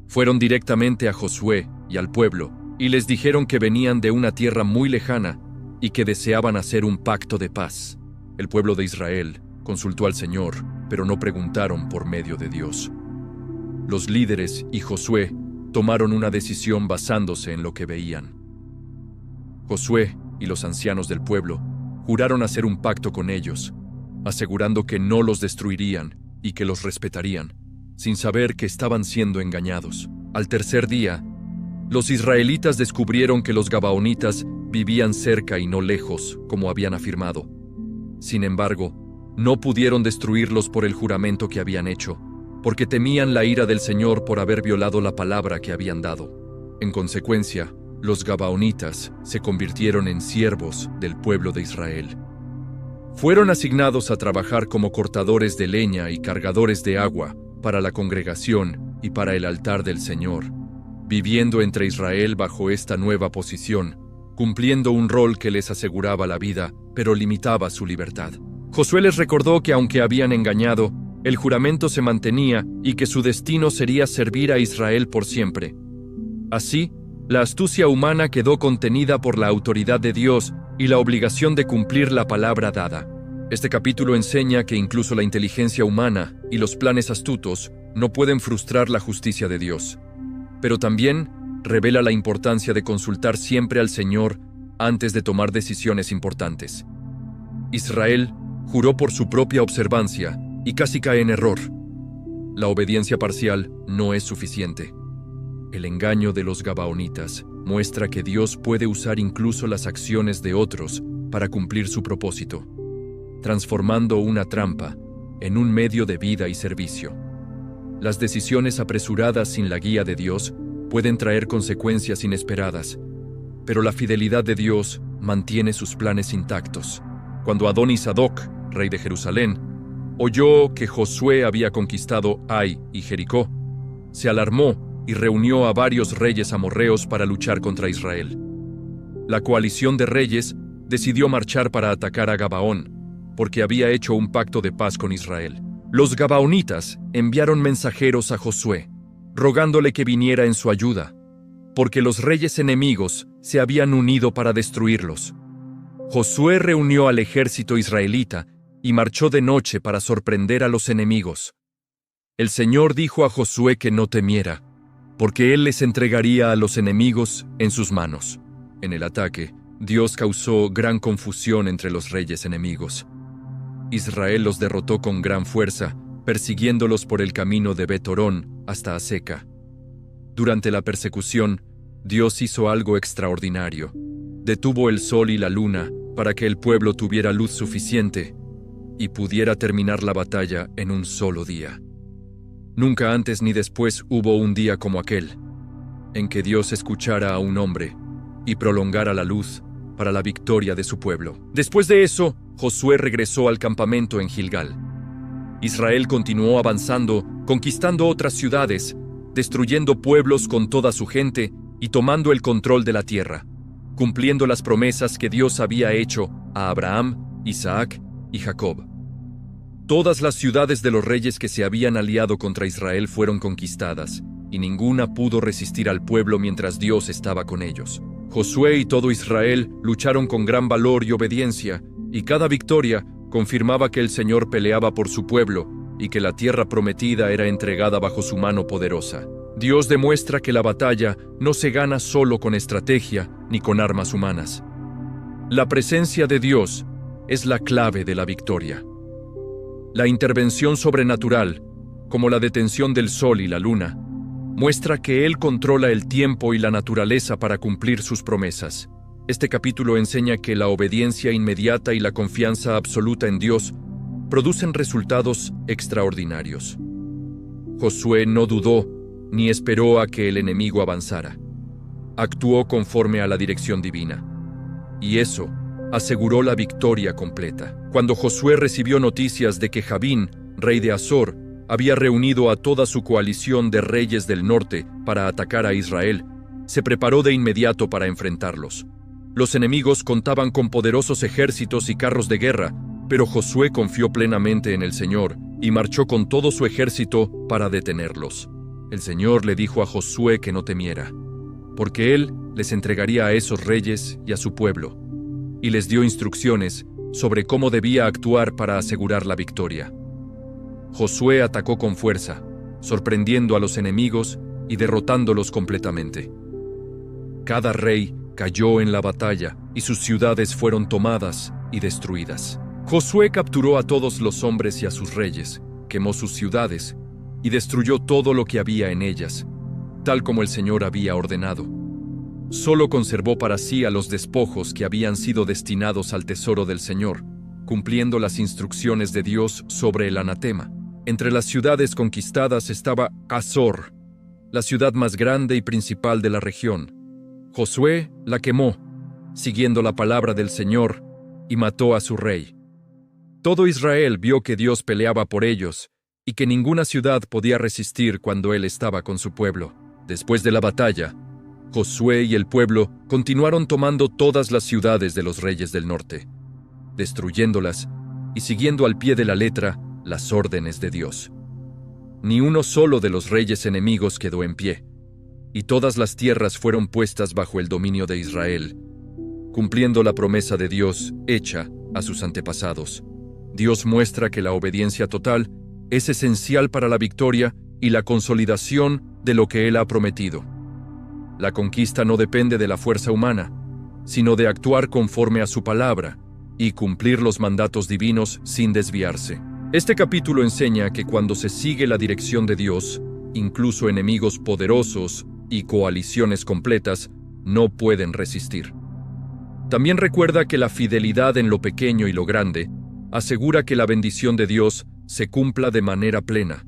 S1: Fueron directamente a Josué y al pueblo, y les dijeron que venían de una tierra muy lejana y que deseaban hacer un pacto de paz. El pueblo de Israel consultó al Señor, pero no preguntaron por medio de Dios. Los líderes y Josué tomaron una decisión basándose en lo que veían. Josué y los ancianos del pueblo juraron hacer un pacto con ellos, asegurando que no los destruirían y que los respetarían, sin saber que estaban siendo engañados. Al tercer día, los israelitas descubrieron que los gabaonitas vivían cerca y no lejos, como habían afirmado. Sin embargo, no pudieron destruirlos por el juramento que habían hecho, porque temían la ira del Señor por haber violado la palabra que habían dado. En consecuencia, los gabaonitas se convirtieron en siervos del pueblo de Israel. Fueron asignados a trabajar como cortadores de leña y cargadores de agua para la congregación y para el altar del Señor, viviendo entre Israel bajo esta nueva posición, cumpliendo un rol que les aseguraba la vida, pero limitaba su libertad. Josué les recordó que aunque habían engañado, el juramento se mantenía y que su destino sería servir a Israel por siempre. Así, la astucia humana quedó contenida por la autoridad de Dios y la obligación de cumplir la palabra dada. Este capítulo enseña que incluso la inteligencia humana y los planes astutos no pueden frustrar la justicia de Dios. Pero también revela la importancia de consultar siempre al Señor antes de tomar decisiones importantes. Israel juró por su propia observancia y casi cae en error. La obediencia parcial no es suficiente. El engaño de los gabaonitas muestra que Dios puede usar incluso las acciones de otros para cumplir su propósito, transformando una trampa en un medio de vida y servicio. Las decisiones apresuradas sin la guía de Dios pueden traer consecuencias inesperadas, pero la fidelidad de Dios mantiene sus planes intactos. Cuando Adoni-Sadoc, rey de Jerusalén, oyó que Josué había conquistado Ai y Jericó, se alarmó y reunió a varios reyes amorreos para luchar contra Israel. La coalición de reyes decidió marchar para atacar a Gabaón, porque había hecho un pacto de paz con Israel. Los gabaonitas enviaron mensajeros a Josué, rogándole que viniera en su ayuda, porque los reyes enemigos se habían unido para destruirlos. Josué reunió al ejército israelita y marchó de noche para sorprender a los enemigos. El Señor dijo a Josué que no temiera, porque él les entregaría a los enemigos en sus manos. En el ataque, Dios causó gran confusión entre los reyes enemigos. Israel los derrotó con gran fuerza, persiguiéndolos por el camino de Bet-Horón hasta Azeca. Durante la persecución, Dios hizo algo extraordinario. Detuvo el sol y la luna para que el pueblo tuviera luz suficiente y pudiera terminar la batalla en un solo día. Nunca antes ni después hubo un día como aquel, en que Dios escuchara a un hombre y prolongara la luz para la victoria de su pueblo. Después de eso, Josué regresó al campamento en Gilgal. Israel continuó avanzando, conquistando otras ciudades, destruyendo pueblos con toda su gente y tomando el control de la tierra, cumpliendo las promesas que Dios había hecho a Abraham, Isaac y Jacob. Todas las ciudades de los reyes que se habían aliado contra Israel fueron conquistadas, y ninguna pudo resistir al pueblo mientras Dios estaba con ellos. Josué y todo Israel lucharon con gran valor y obediencia, y cada victoria confirmaba que el Señor peleaba por su pueblo y que la tierra prometida era entregada bajo su mano poderosa. Dios demuestra que la batalla no se gana solo con estrategia ni con armas humanas. La presencia de Dios es la clave de la victoria. La intervención sobrenatural, como la detención del sol y la luna, muestra que Él controla el tiempo y la naturaleza para cumplir sus promesas. Este capítulo enseña que la obediencia inmediata y la confianza absoluta en Dios producen resultados extraordinarios. Josué no dudó ni esperó a que el enemigo avanzara. Actuó conforme a la dirección divina. Y eso aseguró la victoria completa. Cuando Josué recibió noticias de que Jabín, rey de Azor, había reunido a toda su coalición de reyes del norte para atacar a Israel, se preparó de inmediato para enfrentarlos. Los enemigos contaban con poderosos ejércitos y carros de guerra, pero Josué confió plenamente en el Señor y marchó con todo su ejército para detenerlos. El Señor le dijo a Josué que no temiera, porque Él les entregaría a esos reyes y a su pueblo, y les dio instrucciones sobre cómo debía actuar para asegurar la victoria. Josué atacó con fuerza, sorprendiendo a los enemigos y derrotándolos completamente. Cada rey cayó en la batalla y sus ciudades fueron tomadas y destruidas. Josué capturó a todos los hombres y a sus reyes, quemó sus ciudades y destruyó todo lo que había en ellas, tal como el Señor había ordenado. Solo conservó para sí a los despojos que habían sido destinados al tesoro del Señor, cumpliendo las instrucciones de Dios sobre el anatema. Entre las ciudades conquistadas estaba Azor, la ciudad más grande y principal de la región. Josué la quemó, siguiendo la palabra del Señor, y mató a su rey. Todo Israel vio que Dios peleaba por ellos y que ninguna ciudad podía resistir cuando Él estaba con su pueblo. Después de la batalla, Josué y el pueblo continuaron tomando todas las ciudades de los reyes del norte, destruyéndolas y siguiendo al pie de la letra las órdenes de Dios. Ni uno solo de los reyes enemigos quedó en pie, y todas las tierras fueron puestas bajo el dominio de Israel, cumpliendo la promesa de Dios hecha a sus antepasados. Dios muestra que la obediencia total es esencial para la victoria y la consolidación de lo que Él ha prometido. La conquista no depende de la fuerza humana, sino de actuar conforme a su palabra y cumplir los mandatos divinos sin desviarse. Este capítulo enseña que cuando se sigue la dirección de Dios, incluso enemigos poderosos y coaliciones completas no pueden resistir. También recuerda que la fidelidad en lo pequeño y lo grande asegura que la bendición de Dios se cumpla de manera plena.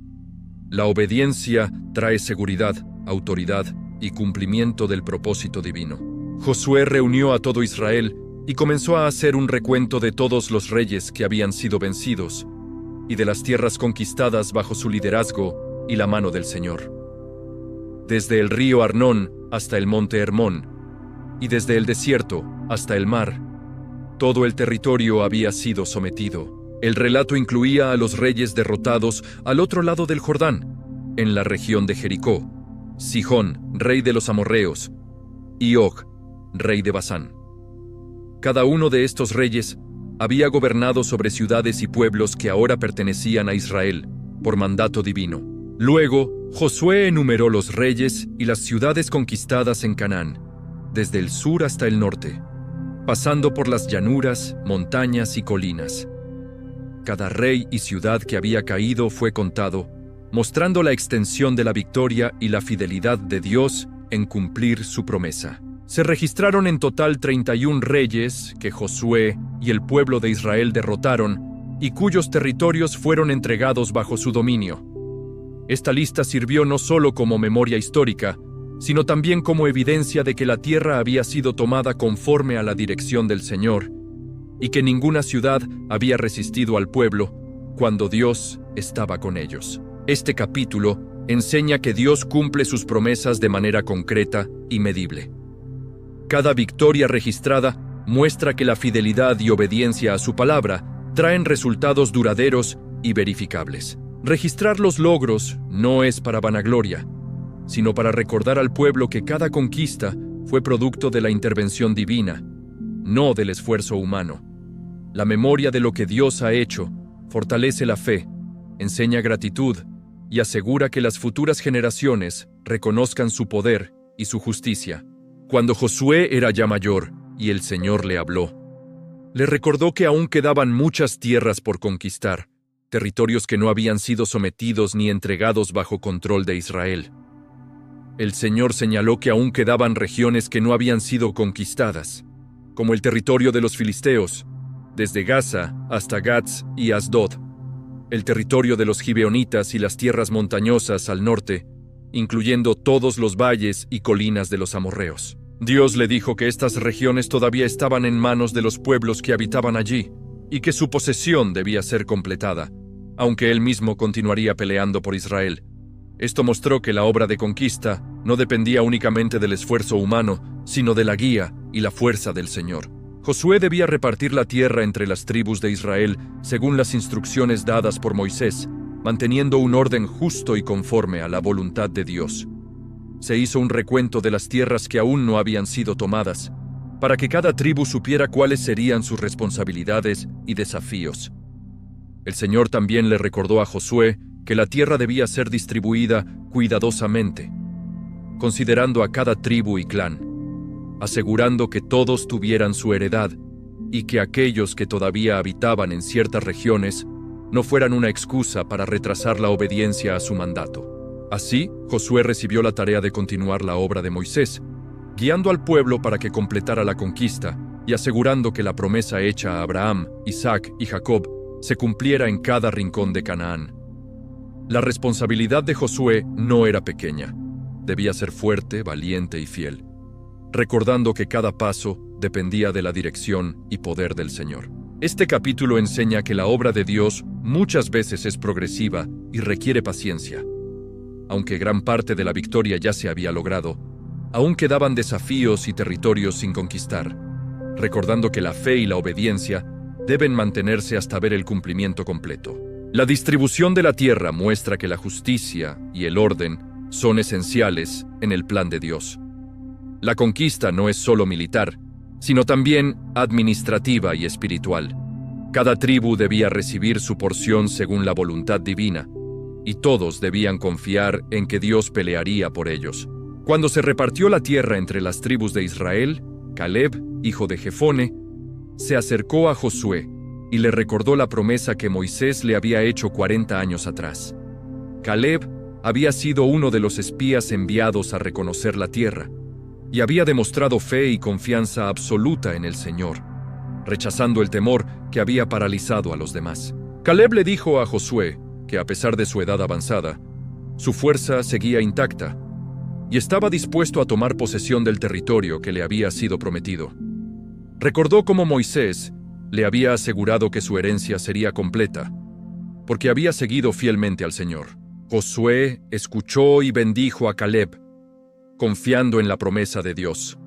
S1: La obediencia trae seguridad, autoridad y cumplimiento del propósito divino. Josué reunió a todo Israel y comenzó a hacer un recuento de todos los reyes que habían sido vencidos y de las tierras conquistadas bajo su liderazgo y la mano del Señor. Desde el río Arnón hasta el monte Hermón y desde el desierto hasta el mar, todo el territorio había sido sometido. El relato incluía a los reyes derrotados al otro lado del Jordán, en la región de Jericó, Sihón, rey de los amorreos, y Og, rey de Basán. Cada uno de estos reyes había gobernado sobre ciudades y pueblos que ahora pertenecían a Israel, por mandato divino. Luego, Josué enumeró los reyes y las ciudades conquistadas en Canaán, desde el sur hasta el norte, pasando por las llanuras, montañas y colinas. Cada rey y ciudad que había caído fue contado, mostrando la extensión de la victoria y la fidelidad de Dios en cumplir su promesa. Se registraron en total 31 reyes que Josué y el pueblo de Israel derrotaron y cuyos territorios fueron entregados bajo su dominio. Esta lista sirvió no solo como memoria histórica, sino también como evidencia de que la tierra había sido tomada conforme a la dirección del Señor y que ninguna ciudad había resistido al pueblo cuando Dios estaba con ellos. Este capítulo enseña que Dios cumple sus promesas de manera concreta y medible. Cada victoria registrada muestra que la fidelidad y obediencia a su palabra traen resultados duraderos y verificables. Registrar los logros no es para vanagloria, sino para recordar al pueblo que cada conquista fue producto de la intervención divina, no del esfuerzo humano. La memoria de lo que Dios ha hecho fortalece la fe, enseña gratitud y asegura que las futuras generaciones reconozcan su poder y su justicia. Cuando Josué era ya mayor y el Señor le habló, le recordó que aún quedaban muchas tierras por conquistar, territorios que no habían sido sometidos ni entregados bajo control de Israel. El Señor señaló que aún quedaban regiones que no habían sido conquistadas, como el territorio de los filisteos, desde Gaza hasta Gatz y Asdod, el territorio de los gibeonitas y las tierras montañosas al norte, incluyendo todos los valles y colinas de los amorreos. Dios le dijo que estas regiones todavía estaban en manos de los pueblos que habitaban allí, y que su posesión debía ser completada, aunque él mismo continuaría peleando por Israel. Esto mostró que la obra de conquista no dependía únicamente del esfuerzo humano, sino de la guía y la fuerza del Señor. Josué debía repartir la tierra entre las tribus de Israel según las instrucciones dadas por Moisés, manteniendo un orden justo y conforme a la voluntad de Dios. Se hizo un recuento de las tierras que aún no habían sido tomadas, para que cada tribu supiera cuáles serían sus responsabilidades y desafíos. El Señor también le recordó a Josué que la tierra debía ser distribuida cuidadosamente, considerando a cada tribu y clan, asegurando que todos tuvieran su heredad y que aquellos que todavía habitaban en ciertas regiones no fueran una excusa para retrasar la obediencia a su mandato. Así, Josué recibió la tarea de continuar la obra de Moisés, guiando al pueblo para que completara la conquista y asegurando que la promesa hecha a Abraham, Isaac y Jacob se cumpliera en cada rincón de Canaán. La responsabilidad de Josué no era pequeña. Debía ser fuerte, valiente y fiel, recordando que cada paso dependía de la dirección y poder del Señor. Este capítulo enseña que la obra de Dios muchas veces es progresiva y requiere paciencia. Aunque gran parte de la victoria ya se había logrado, aún quedaban desafíos y territorios sin conquistar, recordando que la fe y la obediencia deben mantenerse hasta ver el cumplimiento completo. La distribución de la tierra muestra que la justicia y el orden son esenciales en el plan de Dios. La conquista no es solo militar, sino también administrativa y espiritual. Cada tribu debía recibir su porción según la voluntad divina, y todos debían confiar en que Dios pelearía por ellos. Cuando se repartió la tierra entre las tribus de Israel, Caleb, hijo de Jefone, se acercó a Josué y le recordó la promesa que Moisés le había hecho 40 años atrás. Caleb había sido uno de los espías enviados a reconocer la tierra, y había demostrado fe y confianza absoluta en el Señor, rechazando el temor que había paralizado a los demás. Caleb le dijo a Josué que, a pesar de su edad avanzada, su fuerza seguía intacta y estaba dispuesto a tomar posesión del territorio que le había sido prometido. Recordó cómo Moisés le había asegurado que su herencia sería completa, porque había seguido fielmente al Señor. Josué escuchó y bendijo a Caleb, confiando en la promesa de Dios.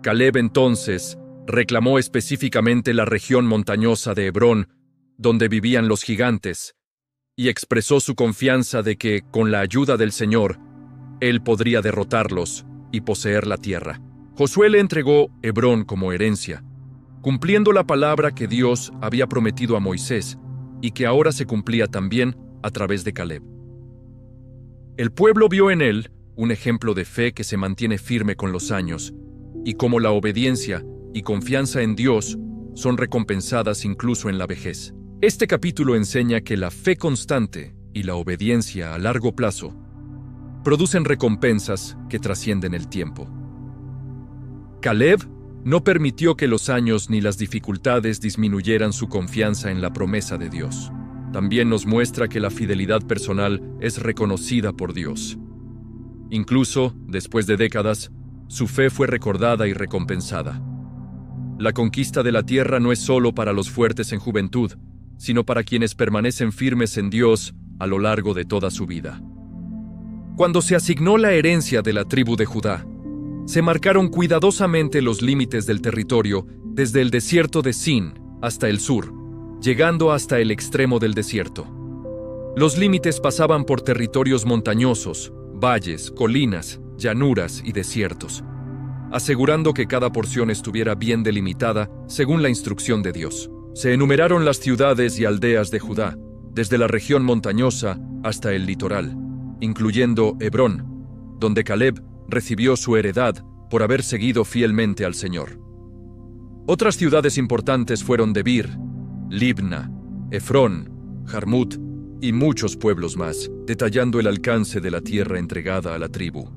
S1: Caleb entonces reclamó específicamente la región montañosa de Hebrón, donde vivían los gigantes, y expresó su confianza de que, con la ayuda del Señor, él podría derrotarlos y poseer la tierra. Josué le entregó Hebrón como herencia, cumpliendo la palabra que Dios había prometido a Moisés y que ahora se cumplía también a través de Caleb. El pueblo vio en él un ejemplo de fe que se mantiene firme con los años, y cómo la obediencia y confianza en Dios son recompensadas incluso en la vejez. Este capítulo enseña que la fe constante y la obediencia a largo plazo producen recompensas que trascienden el tiempo. Caleb no permitió que los años ni las dificultades disminuyeran su confianza en la promesa de Dios. También nos muestra que la fidelidad personal es reconocida por Dios. Incluso, después de décadas, su fe fue recordada y recompensada. La conquista de la tierra no es solo para los fuertes en juventud, sino para quienes permanecen firmes en Dios a lo largo de toda su vida. Cuando se asignó la herencia de la tribu de Judá, se marcaron cuidadosamente los límites del territorio desde el desierto de Sin hasta el sur, llegando hasta el extremo del desierto. Los límites pasaban por territorios montañosos, valles, colinas, llanuras y desiertos, asegurando que cada porción estuviera bien delimitada según la instrucción de Dios. Se enumeraron las ciudades y aldeas de Judá, desde la región montañosa hasta el litoral, incluyendo Hebrón, donde Caleb recibió su heredad por haber seguido fielmente al Señor. Otras ciudades importantes fueron Debir, Libna, Efrón, Jarmut y muchos pueblos más, detallando el alcance de la tierra entregada a la tribu.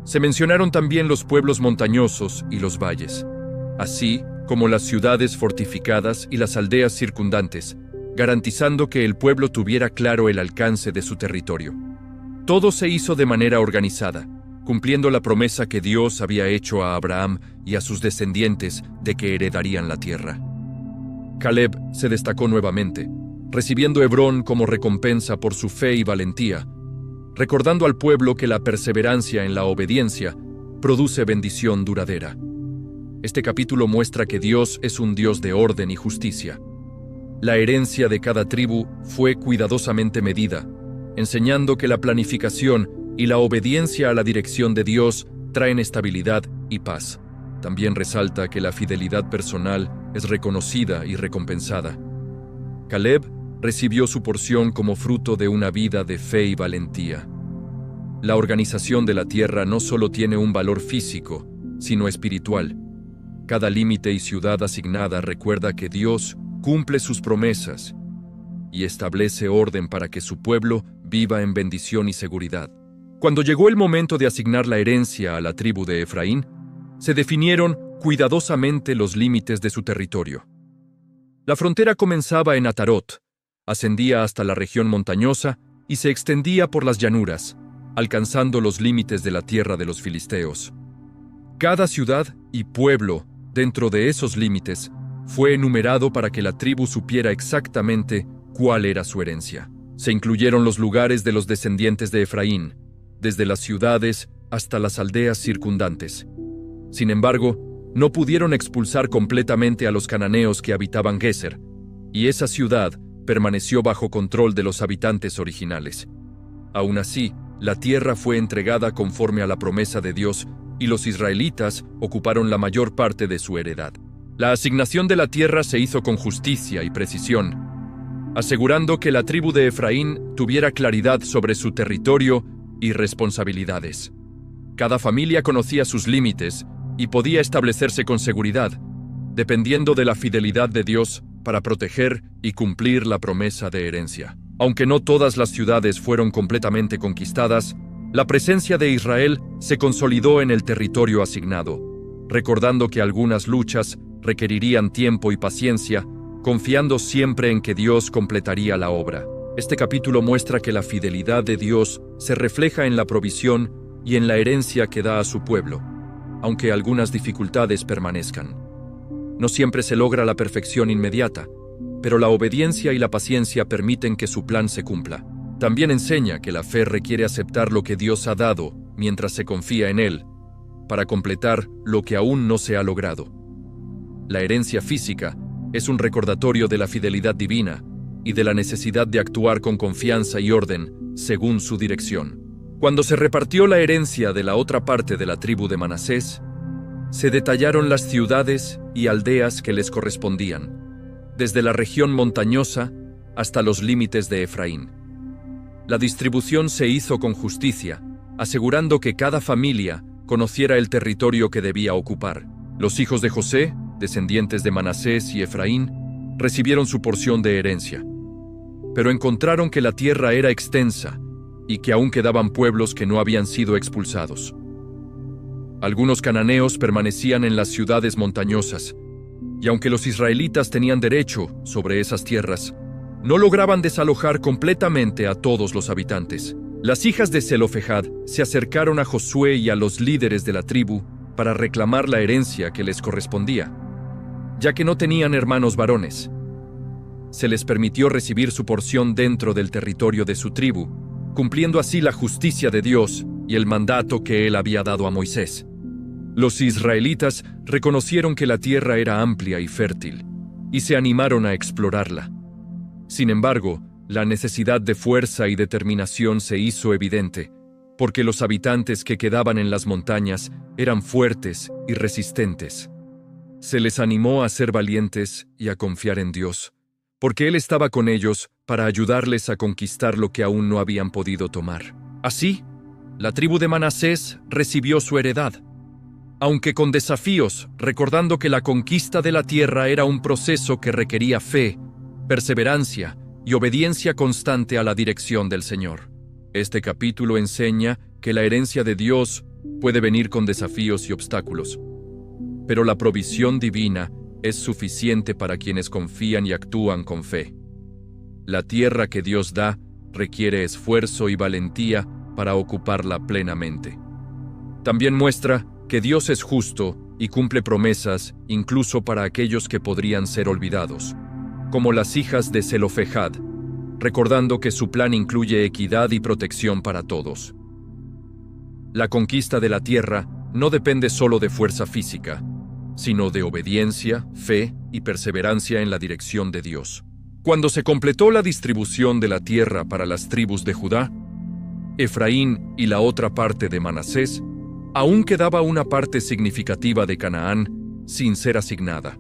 S1: Se mencionaron también los pueblos montañosos y los valles, así como las ciudades fortificadas y las aldeas circundantes, garantizando que el pueblo tuviera claro el alcance de su territorio. Todo se hizo de manera organizada, cumpliendo la promesa que Dios había hecho a Abraham y a sus descendientes de que heredarían la tierra. Caleb se destacó nuevamente, recibiendo Hebrón como recompensa por su fe y valentía, recordando al pueblo que la perseverancia en la obediencia produce bendición duradera. Este capítulo muestra que Dios es un Dios de orden y justicia. La herencia de cada tribu fue cuidadosamente medida, enseñando que la planificación y la obediencia a la dirección de Dios traen estabilidad y paz. También resalta que la fidelidad personal es reconocida y recompensada. Caleb recibió su porción como fruto de una vida de fe y valentía. La organización de la tierra no solo tiene un valor físico, sino espiritual. Cada límite y ciudad asignada recuerda que Dios cumple sus promesas y establece orden para que su pueblo viva en bendición y seguridad. Cuando llegó el momento de asignar la herencia a la tribu de Efraín, se definieron cuidadosamente los límites de su territorio. La frontera comenzaba en Atarot, ascendía hasta la región montañosa y se extendía por las llanuras, alcanzando los límites de la tierra de los filisteos. Cada ciudad y pueblo dentro de esos límites fue enumerado para que la tribu supiera exactamente cuál era su herencia. Se incluyeron los lugares de los descendientes de Efraín, desde las ciudades hasta las aldeas circundantes. Sin embargo, no pudieron expulsar completamente a los cananeos que habitaban Geser, y esa ciudad permaneció bajo control de los habitantes originales. Aún así, la tierra fue entregada conforme a la promesa de Dios y los israelitas ocuparon la mayor parte de su heredad. La asignación de la tierra se hizo con justicia y precisión, asegurando que la tribu de Efraín tuviera claridad sobre su territorio y responsabilidades. Cada familia conocía sus límites y podía establecerse con seguridad, dependiendo de la fidelidad de Dios para proteger y cumplir la promesa de herencia. Aunque no todas las ciudades fueron completamente conquistadas, La presencia de Israel se consolidó en el territorio asignado, recordando que algunas luchas requerirían tiempo y paciencia, confiando siempre en que Dios completaría la obra. Este capítulo muestra que la fidelidad de Dios se refleja en la provisión y en la herencia que da a su pueblo, aunque algunas dificultades permanezcan. No siempre se logra la perfección inmediata, pero la obediencia y la paciencia permiten que su plan se cumpla. También enseña que la fe requiere aceptar lo que Dios ha dado mientras se confía en Él, para completar lo que aún no se ha logrado. La herencia física es un recordatorio de la fidelidad divina y de la necesidad de actuar con confianza y orden según su dirección. Cuando se repartió la herencia de la otra parte de la tribu de Manasés, se detallaron las ciudades y aldeas que les correspondían, desde la región montañosa hasta los límites de Efraín. La distribución se hizo con justicia, asegurando que cada familia conociera el territorio que debía ocupar. Los hijos de José, descendientes de Manasés y Efraín, recibieron su porción de herencia. Pero encontraron que la tierra era extensa y que aún quedaban pueblos que no habían sido expulsados. Algunos cananeos permanecían en las ciudades montañosas, y aunque los israelitas tenían derecho sobre esas tierras, no lograban desalojar completamente a todos los habitantes. Las hijas de Zelofejad se acercaron a Josué y a los líderes de la tribu para reclamar la herencia que les correspondía, ya que no tenían hermanos varones. Se les permitió recibir su porción dentro del territorio de su tribu, cumpliendo así la justicia de Dios y el mandato que Él había dado a Moisés. Los israelitas reconocieron que la tierra era amplia y fértil, y se animaron a explorarla. Sin embargo, la necesidad de fuerza y determinación se hizo evidente, porque los habitantes que quedaban en las montañas eran fuertes y resistentes. Se les animó a ser valientes y a confiar en Dios, porque Él estaba con ellos para ayudarles a conquistar lo que aún no habían podido tomar. Así, la tribu de Manasés recibió su heredad, aunque con desafíos, recordando que la conquista de la tierra era un proceso que requería fe, perseverancia y obediencia constante a la dirección del Señor. Este capítulo enseña que la herencia de Dios puede venir con desafíos y obstáculos, pero la provisión divina es suficiente para quienes confían y actúan con fe. La tierra que Dios da requiere esfuerzo y valentía para ocuparla plenamente. También muestra que Dios es justo y cumple promesas incluso para aquellos que podrían ser olvidados, como las hijas de Zelofejad, recordando que su plan incluye equidad y protección para todos. La conquista de la tierra no depende solo de fuerza física, sino de obediencia, fe y perseverancia en la dirección de Dios. Cuando se completó la distribución de la tierra para las tribus de Judá, Efraín y la otra parte de Manasés, aún quedaba una parte significativa de Canaán sin ser asignada.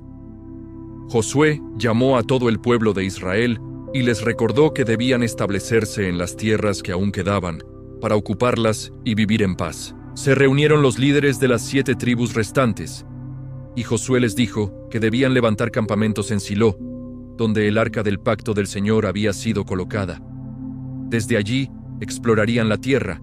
S1: Josué llamó a todo el pueblo de Israel y les recordó que debían establecerse en las tierras que aún quedaban, para ocuparlas y vivir en paz. Se reunieron los líderes de las 7 tribus restantes, y Josué les dijo que debían levantar campamentos en Silo, donde el arca del pacto del Señor había sido colocada. Desde allí explorarían la tierra,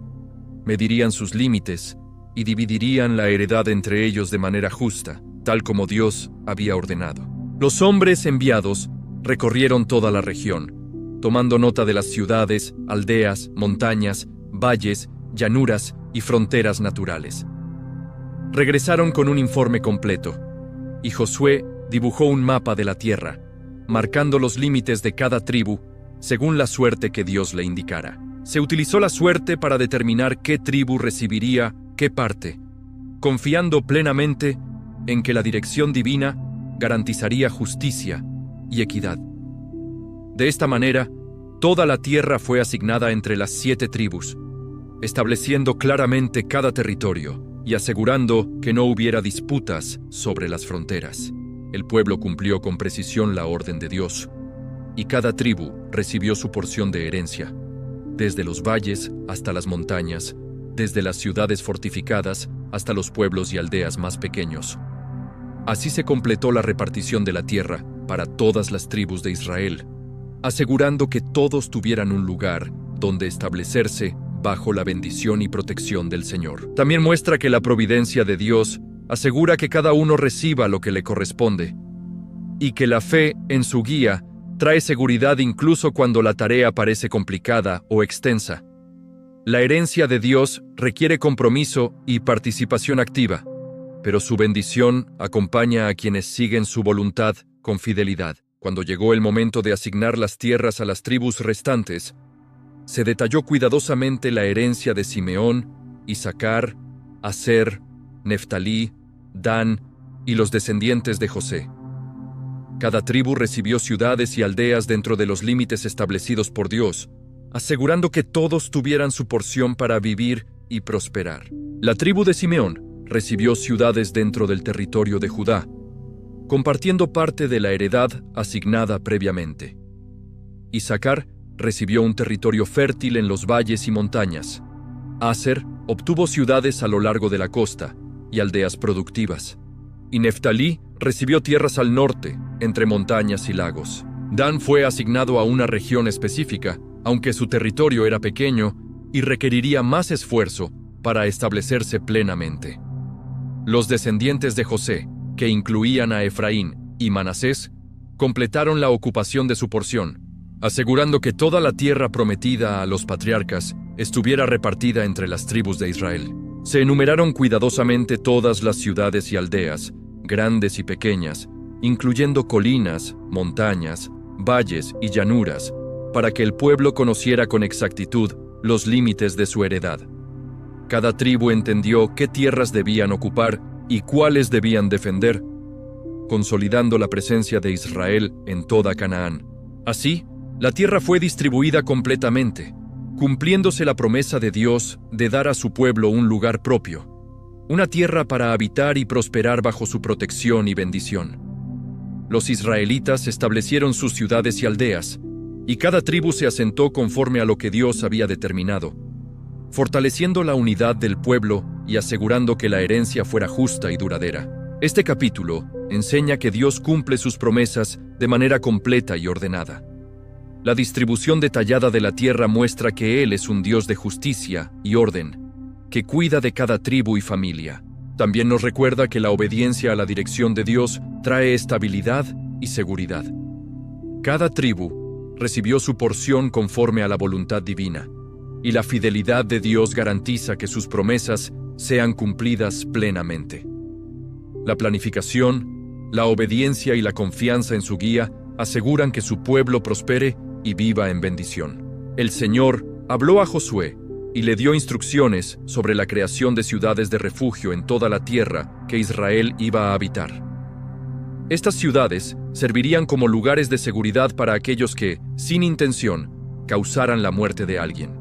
S1: medirían sus límites y dividirían la heredad entre ellos de manera justa, tal como Dios había ordenado. Los hombres enviados recorrieron toda la región, tomando nota de las ciudades, aldeas, montañas, valles, llanuras y fronteras naturales. Regresaron con un informe completo, y Josué dibujó un mapa de la tierra, marcando los límites de cada tribu según la suerte que Dios le indicara. Se utilizó la suerte para determinar qué tribu recibiría qué parte, confiando plenamente en que la dirección divina garantizaría justicia y equidad. De esta manera, toda la tierra fue asignada entre las 7 tribus, estableciendo claramente cada territorio y asegurando que no hubiera disputas sobre las fronteras. El pueblo cumplió con precisión la orden de Dios, y cada tribu recibió su porción de herencia, desde los valles hasta las montañas, desde las ciudades fortificadas hasta los pueblos y aldeas más pequeños. Así se completó la repartición de la tierra para todas las tribus de Israel, asegurando que todos tuvieran un lugar donde establecerse bajo la bendición y protección del Señor. También muestra que la providencia de Dios asegura que cada uno reciba lo que le corresponde, y que la fe en su guía trae seguridad incluso cuando la tarea parece complicada o extensa. La herencia de Dios requiere compromiso y participación activa, pero su bendición acompaña a quienes siguen su voluntad con fidelidad. Cuando llegó el momento de asignar las tierras a las tribus restantes, se detalló cuidadosamente la herencia de Simeón, Isaacar, Aser, Neftalí, Dan y los descendientes de José. Cada tribu recibió ciudades y aldeas dentro de los límites establecidos por Dios, asegurando que todos tuvieran su porción para vivir y prosperar. La tribu de Simeón recibió ciudades dentro del territorio de Judá, compartiendo parte de la heredad asignada previamente. Isaacar recibió un territorio fértil en los valles y montañas. Aser obtuvo ciudades a lo largo de la costa y aldeas productivas. Y Neftalí recibió tierras al norte, entre montañas y lagos. Dan fue asignado a una región específica, aunque su territorio era pequeño y requeriría más esfuerzo para establecerse plenamente. Los descendientes de José, que incluían a Efraín y Manasés, completaron la ocupación de su porción, asegurando que toda la tierra prometida a los patriarcas estuviera repartida entre las tribus de Israel. Se enumeraron cuidadosamente todas las ciudades y aldeas, grandes y pequeñas, incluyendo colinas, montañas, valles y llanuras, para que el pueblo conociera con exactitud los límites de su heredad. Cada tribu entendió qué tierras debían ocupar y cuáles debían defender, consolidando la presencia de Israel en toda Canaán. Así, la tierra fue distribuida completamente, cumpliéndose la promesa de Dios de dar a su pueblo un lugar propio, una tierra para habitar y prosperar bajo su protección y bendición. Los israelitas establecieron sus ciudades y aldeas, y cada tribu se asentó conforme a lo que Dios había determinado, fortaleciendo la unidad del pueblo y asegurando que la herencia fuera justa y duradera. Este capítulo enseña que Dios cumple sus promesas de manera completa y ordenada. La distribución detallada de la tierra muestra que Él es un Dios de justicia y orden, que cuida de cada tribu y familia. También nos recuerda que la obediencia a la dirección de Dios trae estabilidad y seguridad. Cada tribu recibió su porción conforme a la voluntad divina, y la fidelidad de Dios garantiza que sus promesas sean cumplidas plenamente. La planificación, la obediencia y la confianza en su guía aseguran que su pueblo prospere y viva en bendición. El Señor habló a Josué y le dio instrucciones sobre la creación de ciudades de refugio en toda la tierra que Israel iba a habitar. Estas ciudades servirían como lugares de seguridad para aquellos que, sin intención, causaran la muerte de alguien.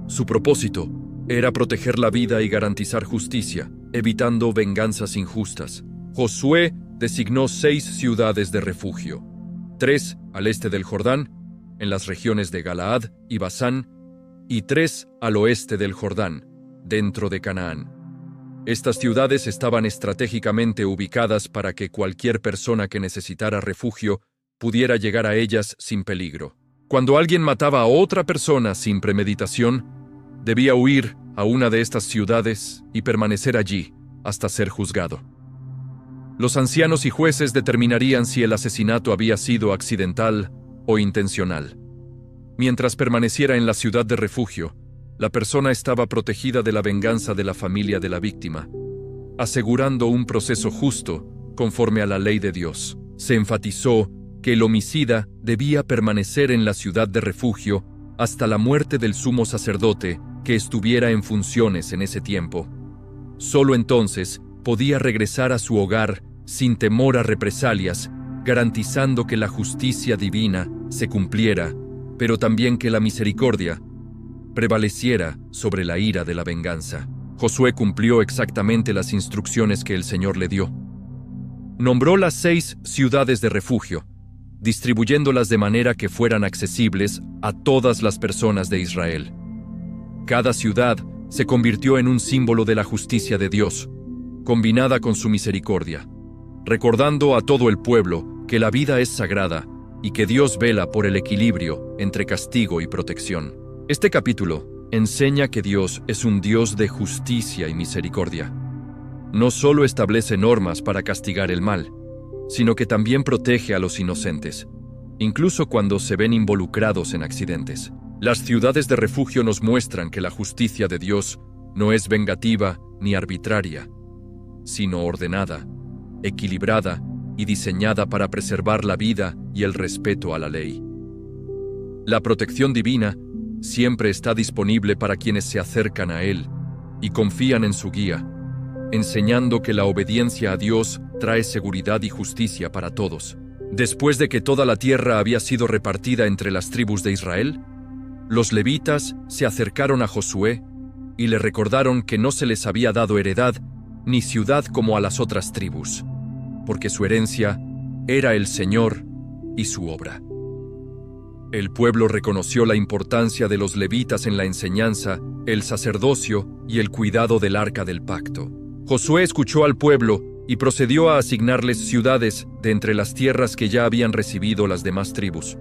S1: Su propósito era proteger la vida y garantizar justicia, evitando venganzas injustas. Josué designó 6 ciudades de refugio, 3 al este del Jordán, en las regiones de Galaad y Basán, y 3 al oeste del Jordán, dentro de Canaán. Estas ciudades estaban estratégicamente ubicadas para que cualquier persona que necesitara refugio pudiera llegar a ellas sin peligro. Cuando alguien mataba a otra persona sin premeditación, debía huir a una de estas ciudades y permanecer allí hasta ser juzgado. Los ancianos y jueces determinarían si el asesinato había sido accidental o intencional. Mientras permaneciera en la ciudad de refugio, la persona estaba protegida de la venganza de la familia de la víctima, asegurando un proceso justo conforme a la ley de Dios. Se enfatizó que el homicida debía permanecer en la ciudad de refugio hasta la muerte del sumo sacerdote que estuviera en funciones en ese tiempo. Solo entonces podía regresar a su hogar sin temor a represalias, garantizando que la justicia divina se cumpliera, pero también que la misericordia prevaleciera sobre la ira de la venganza. Josué cumplió exactamente las instrucciones que el Señor le dio. Nombró las 6 ciudades de refugio, distribuyéndolas de manera que fueran accesibles a todas las personas de Israel. Cada ciudad se convirtió en un símbolo de la justicia de Dios, combinada con su misericordia, recordando a todo el pueblo que la vida es sagrada y que Dios vela por el equilibrio entre castigo y protección. Este capítulo enseña que Dios es un Dios de justicia y misericordia. No solo establece normas para castigar el mal, sino que también protege a los inocentes, incluso cuando se ven involucrados en accidentes. Las ciudades de refugio nos muestran que la justicia de Dios no es vengativa ni arbitraria, sino ordenada, equilibrada y diseñada para preservar la vida y el respeto a la ley. La protección divina siempre está disponible para quienes se acercan a Él y confían en su guía, enseñando que la obediencia a Dios trae seguridad y justicia para todos. Después de que toda la tierra había sido repartida entre las tribus de Israel, los levitas se acercaron a Josué y le recordaron que no se les había dado heredad ni ciudad como a las otras tribus, porque su herencia era el Señor y su obra. El pueblo reconoció la importancia de los levitas en la enseñanza, el sacerdocio y el cuidado del arca del pacto. Josué escuchó al pueblo y procedió a asignarles ciudades de entre las tierras que ya habían recibido las demás tribus.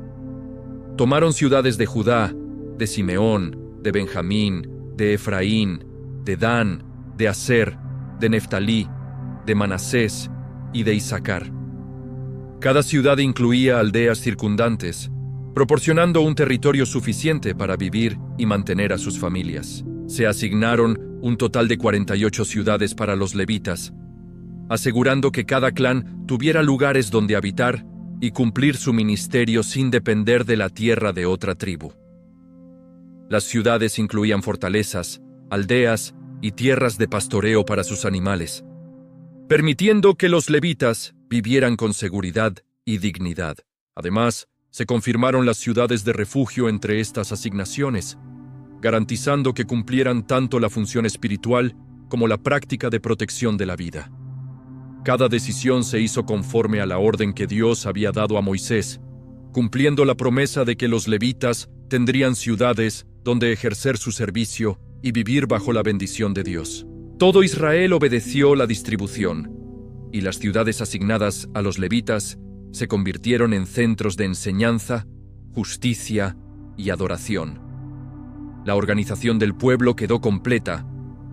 S1: Tomaron ciudades de Judá, de Simeón, de Benjamín, de Efraín, de Dan, de Aser, de Neftalí, de Manasés y de Isaacar. Cada ciudad incluía aldeas circundantes, proporcionando un territorio suficiente para vivir y mantener a sus familias. Se asignaron un total de 48 ciudades para los levitas, asegurando que cada clan tuviera lugares donde habitar y cumplir su ministerio sin depender de la tierra de otra tribu. Las ciudades incluían fortalezas, aldeas y tierras de pastoreo para sus animales, permitiendo que los levitas vivieran con seguridad y dignidad. Además, se confirmaron las ciudades de refugio entre estas asignaciones, garantizando que cumplieran tanto la función espiritual como la práctica de protección de la vida. Cada decisión se hizo conforme a la orden que Dios había dado a Moisés, cumpliendo la promesa de que los levitas tendrían ciudades donde ejercer su servicio y vivir bajo la bendición de Dios. Todo Israel obedeció la distribución, y las ciudades asignadas a los levitas se convirtieron en centros de enseñanza, justicia y adoración. La organización del pueblo quedó completa,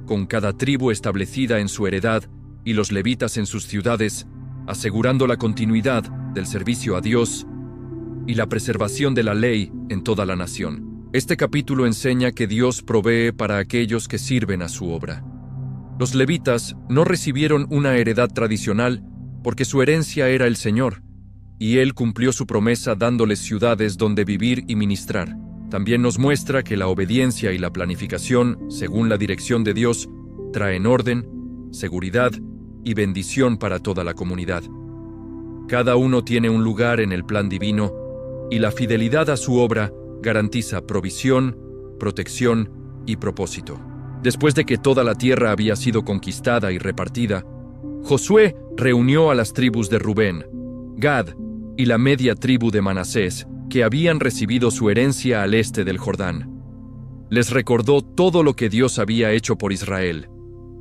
S1: con cada tribu establecida en su heredad y los levitas en sus ciudades, asegurando la continuidad del servicio a Dios y la preservación de la ley en toda la nación. Este capítulo enseña que Dios provee para aquellos que sirven a su obra. Los levitas no recibieron una heredad tradicional porque su herencia era el Señor, y Él cumplió su promesa dándoles ciudades donde vivir y ministrar. También nos muestra que la obediencia y la planificación, según la dirección de Dios, traen orden, seguridad y bendición para toda la comunidad. Cada uno tiene un lugar en el plan divino, y la fidelidad a su obra garantiza provisión, protección y propósito. Después de que toda la tierra había sido conquistada y repartida, Josué reunió a las tribus de Rubén, Gad y la media tribu de Manasés, que habían recibido su herencia al este del Jordán. Les recordó todo lo que Dios había hecho por Israel,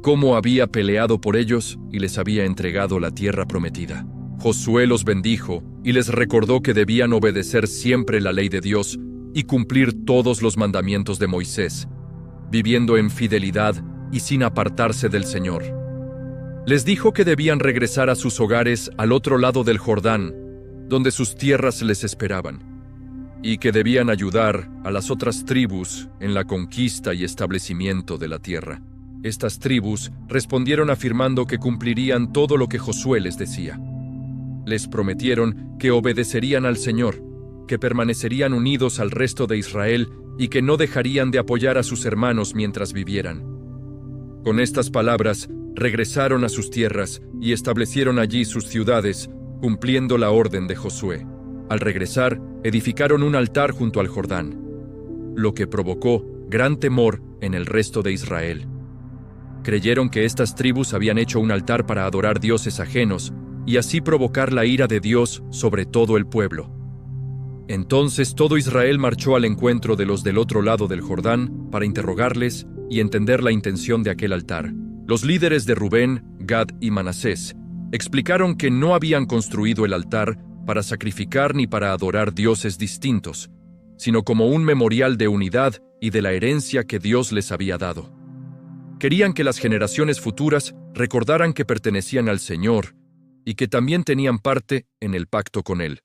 S1: cómo había peleado por ellos y les había entregado la tierra prometida. Josué los bendijo y les recordó que debían obedecer siempre la ley de Dios y cumplir todos los mandamientos de Moisés, viviendo en fidelidad y sin apartarse del Señor. Les dijo que debían regresar a sus hogares al otro lado del Jordán, donde sus tierras les esperaban, y que debían ayudar a las otras tribus en la conquista y establecimiento de la tierra. Estas tribus respondieron afirmando que cumplirían todo lo que Josué les decía. Les prometieron que obedecerían al Señor, que permanecerían unidos al resto de Israel y que no dejarían de apoyar a sus hermanos mientras vivieran. Con estas palabras, regresaron a sus tierras y establecieron allí sus ciudades, cumpliendo la orden de Josué. Al regresar, edificaron un altar junto al Jordán, lo que provocó gran temor en el resto de Israel. Creyeron que estas tribus habían hecho un altar para adorar dioses ajenos y así provocar la ira de Dios sobre todo el pueblo. Entonces todo Israel marchó al encuentro de los del otro lado del Jordán para interrogarles y entender la intención de aquel altar. Los líderes de Rubén, Gad y Manasés explicaron que no habían construido el altar para sacrificar ni para adorar dioses distintos, sino como un memorial de unidad y de la herencia que Dios les había dado. Querían que las generaciones futuras recordaran que pertenecían al Señor y que también tenían parte en el pacto con Él,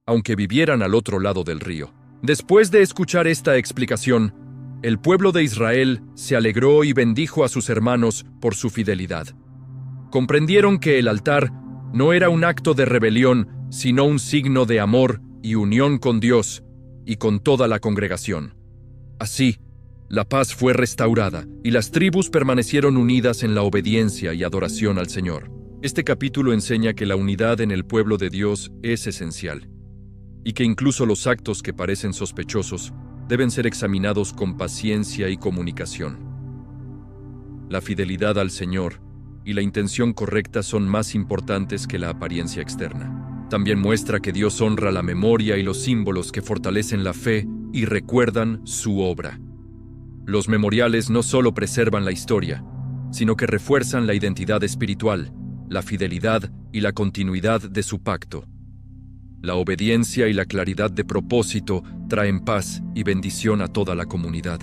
S1: aunque vivieran al otro lado del río. Después de escuchar esta explicación, el pueblo de Israel se alegró y bendijo a sus hermanos por su fidelidad. Comprendieron que el altar no era un acto de rebelión, sino un signo de amor y unión con Dios y con toda la congregación. Así, la paz fue restaurada y las tribus permanecieron unidas en la obediencia y adoración al Señor. Este capítulo enseña que la unidad en el pueblo de Dios es esencial, y que incluso los actos que parecen sospechosos deben ser examinados con paciencia y comunicación. La fidelidad al Señor y la intención correcta son más importantes que la apariencia externa. También muestra que Dios honra la memoria y los símbolos que fortalecen la fe y recuerdan su obra. Los memoriales no solo preservan la historia, sino que refuerzan la identidad espiritual, la fidelidad y la continuidad de su pacto. La obediencia y la claridad de propósito traen paz y bendición a toda la comunidad.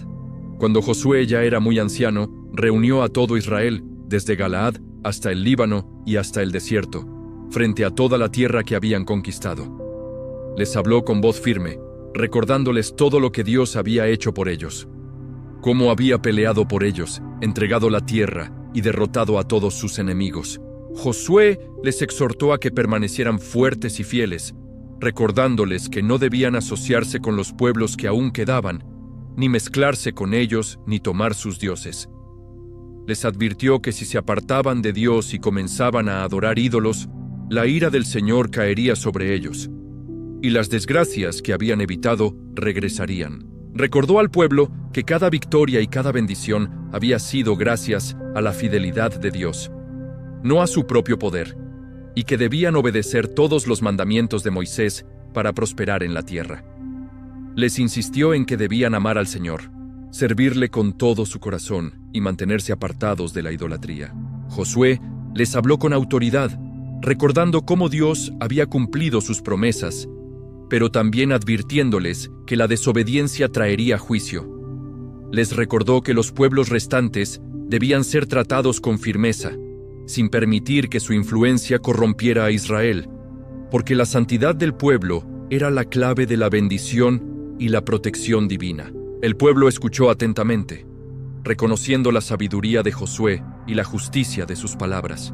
S1: Cuando Josué ya era muy anciano, reunió a todo Israel, desde Galaad hasta el Líbano y hasta el desierto, frente a toda la tierra que habían conquistado. Les habló con voz firme, recordándoles todo lo que Dios había hecho por ellos, cómo había peleado por ellos, entregado la tierra y derrotado a todos sus enemigos. Josué les exhortó a que permanecieran fuertes y fieles, recordándoles que no debían asociarse con los pueblos que aún quedaban, ni mezclarse con ellos, ni tomar sus dioses. Les advirtió que si se apartaban de Dios y comenzaban a adorar ídolos, la ira del Señor caería sobre ellos, y las desgracias que habían evitado regresarían. Recordó al pueblo que cada victoria y cada bendición había sido gracias a la fidelidad de Dios, no a su propio poder, y que debían obedecer todos los mandamientos de Moisés para prosperar en la tierra. Les insistió en que debían amar al Señor, servirle con todo su corazón y mantenerse apartados de la idolatría. Josué les habló con autoridad, recordando cómo Dios había cumplido sus promesas, pero también advirtiéndoles que la desobediencia traería juicio. Les recordó que los pueblos restantes debían ser tratados con firmeza, sin permitir que su influencia corrompiera a Israel, porque la santidad del pueblo era la clave de la bendición y la protección divina. El pueblo escuchó atentamente, reconociendo la sabiduría de Josué y la justicia de sus palabras.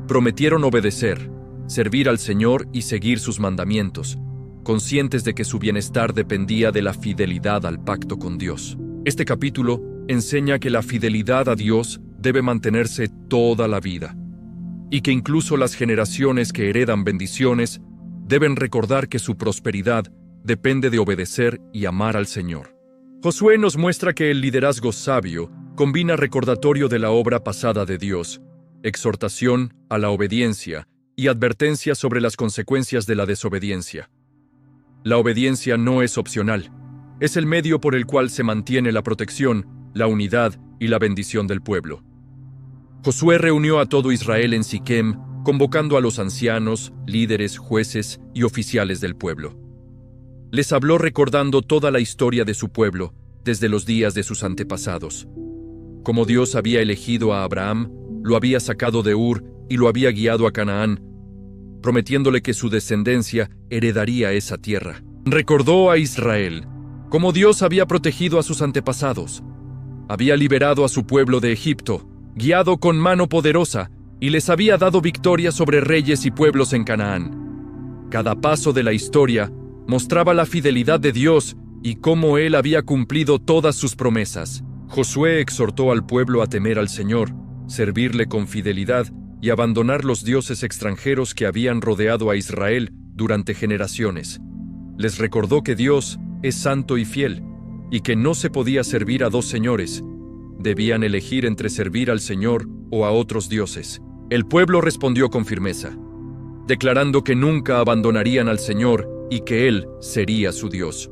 S1: Prometieron obedecer, servir al Señor y seguir sus mandamientos, conscientes de que su bienestar dependía de la fidelidad al pacto con Dios. Este capítulo enseña que la fidelidad a Dios debe mantenerse toda la vida, y que incluso las generaciones que heredan bendiciones deben recordar que su prosperidad depende de obedecer y amar al Señor. Josué nos muestra que el liderazgo sabio combina recordatorio de la obra pasada de Dios, exhortación a la obediencia y advertencia sobre las consecuencias de la desobediencia. La obediencia no es opcional, es el medio por el cual se mantiene la protección, la unidad y la bendición del pueblo. Josué reunió a todo Israel en Siquem, convocando a los ancianos, líderes, jueces y oficiales del pueblo. Les habló recordando toda la historia de su pueblo, desde los días de sus antepasados. Como Dios había elegido a Abraham, lo había sacado de Ur y lo había guiado a Canaán, prometiéndole que su descendencia heredaría esa tierra. Recordó a Israel cómo Dios había protegido a sus antepasados. Había liberado a su pueblo de Egipto, guiado con mano poderosa, y les había dado victoria sobre reyes y pueblos en Canaán. Cada paso de la historia mostraba la fidelidad de Dios y cómo Él había cumplido todas sus promesas. Josué exhortó al pueblo a temer al Señor, servirle con fidelidad y abandonar los dioses extranjeros que habían rodeado a Israel durante generaciones. Les recordó que Dios es santo y fiel, y que no se podía servir a dos señores. Debían elegir entre servir al Señor o a otros dioses. El pueblo respondió con firmeza, declarando que nunca abandonarían al Señor y que Él sería su Dios.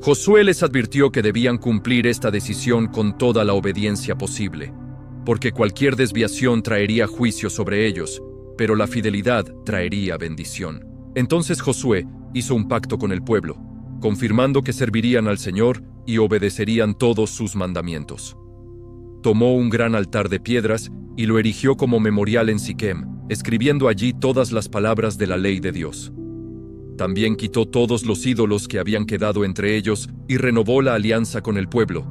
S1: Josué les advirtió que debían cumplir esta decisión con toda la obediencia posible, porque cualquier desviación traería juicio sobre ellos, pero la fidelidad traería bendición. Entonces Josué hizo un pacto con el pueblo, confirmando que servirían al Señor y obedecerían todos sus mandamientos. Tomó un gran altar de piedras y lo erigió como memorial en Siquem, escribiendo allí todas las palabras de la ley de Dios. También quitó todos los ídolos que habían quedado entre ellos y renovó la alianza con el pueblo,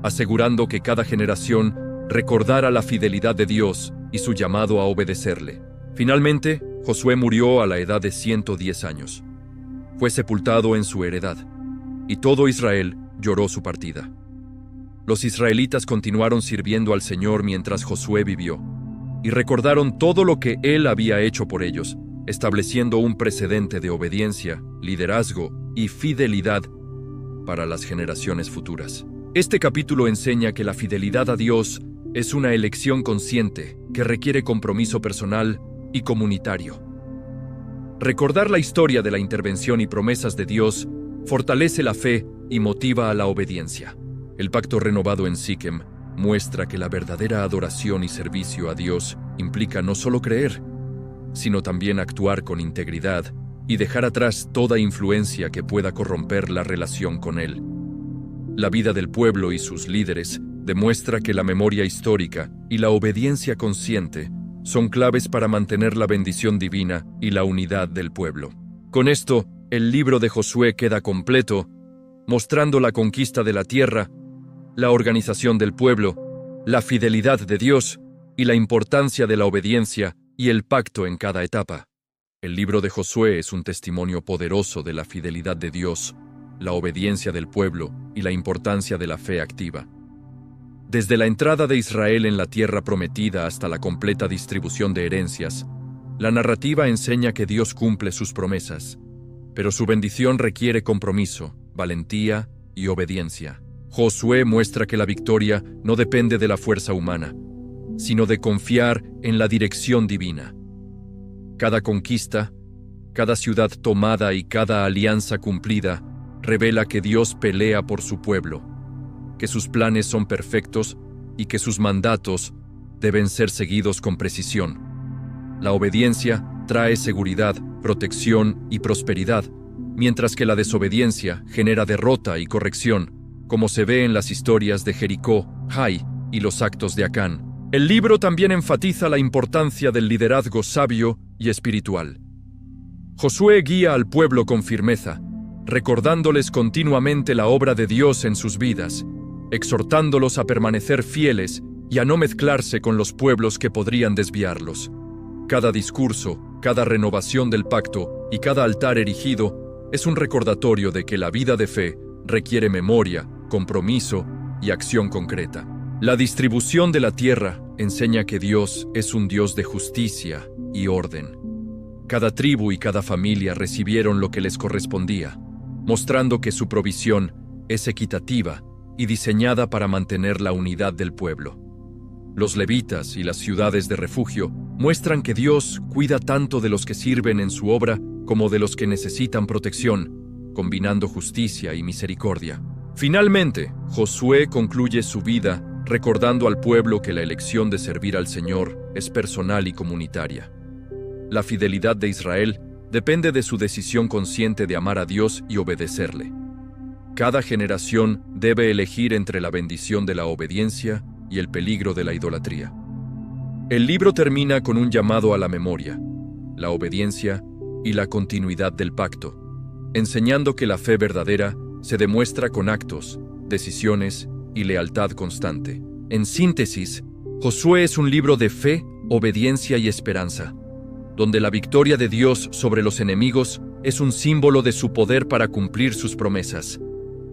S1: asegurando que cada generación recordara la fidelidad de Dios y su llamado a obedecerle. Finalmente, Josué murió a la edad de 110 años. Fue sepultado en su heredad, y todo Israel lloró su partida. Los israelitas continuaron sirviendo al Señor mientras Josué vivió, y recordaron todo lo que Él había hecho por ellos, estableciendo un precedente de obediencia, liderazgo y fidelidad para las generaciones futuras. Este capítulo enseña que la fidelidad a Dios es una elección consciente que requiere compromiso personal y comunitario. Recordar la historia de la intervención y promesas de Dios fortalece la fe y motiva a la obediencia. El pacto renovado en Siquem muestra que la verdadera adoración y servicio a Dios implica no solo creer, sino también actuar con integridad y dejar atrás toda influencia que pueda corromper la relación con Él. La vida del pueblo y sus líderes demuestra que la memoria histórica y la obediencia consciente son claves para mantener la bendición divina y la unidad del pueblo. Con esto, el libro de Josué queda completo, mostrando la conquista de la tierra, la organización del pueblo, la fidelidad de Dios y la importancia de la obediencia y el pacto en cada etapa. El libro de Josué es un testimonio poderoso de la fidelidad de Dios, la obediencia del pueblo y la importancia de la fe activa. Desde la entrada de Israel en la tierra prometida hasta la completa distribución de herencias, la narrativa enseña que Dios cumple sus promesas, pero su bendición requiere compromiso, valentía y obediencia. Josué muestra que la victoria no depende de la fuerza humana, sino de confiar en la dirección divina. Cada conquista, cada ciudad tomada y cada alianza cumplida revela que Dios pelea por su pueblo, que sus planes son perfectos y que sus mandatos deben ser seguidos con precisión. La obediencia trae seguridad, protección y prosperidad, mientras que la desobediencia genera derrota y corrección, como se ve en las historias de Jericó, Jai y los actos de Acán. El libro también enfatiza la importancia del liderazgo sabio y espiritual. Josué guía al pueblo con firmeza, recordándoles continuamente la obra de Dios en sus vidas, exhortándolos a permanecer fieles y a no mezclarse con los pueblos que podrían desviarlos. Cada discurso, cada renovación del pacto y cada altar erigido es un recordatorio de que la vida de fe requiere memoria, compromiso y acción concreta. La distribución de la tierra enseña que Dios es un Dios de justicia y orden. Cada tribu y cada familia recibieron lo que les correspondía, mostrando que su provisión es equitativa y diseñada para mantener la unidad del pueblo. Los levitas y las ciudades de refugio muestran que Dios cuida tanto de los que sirven en su obra como de los que necesitan protección, combinando justicia y misericordia. Finalmente, Josué concluye su vida recordando al pueblo que la elección de servir al Señor es personal y comunitaria. La fidelidad de Israel depende de su decisión consciente de amar a Dios y obedecerle. Cada generación debe elegir entre la bendición de la obediencia y el peligro de la idolatría. El libro termina con un llamado a la memoria, la obediencia y la continuidad del pacto, enseñando que la fe verdadera se demuestra con actos, decisiones y lealtad constante. En síntesis, Josué es un libro de fe, obediencia y esperanza, donde la victoria de Dios sobre los enemigos es un símbolo de su poder para cumplir sus promesas,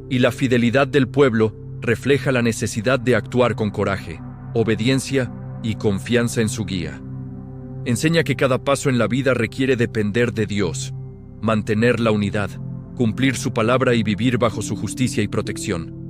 S1: y la fidelidad del pueblo refleja la necesidad de actuar con coraje, obediencia y confianza en su guía. Enseña que cada paso en la vida requiere depender de Dios, mantener la unidad, cumplir su palabra y vivir bajo su justicia y protección.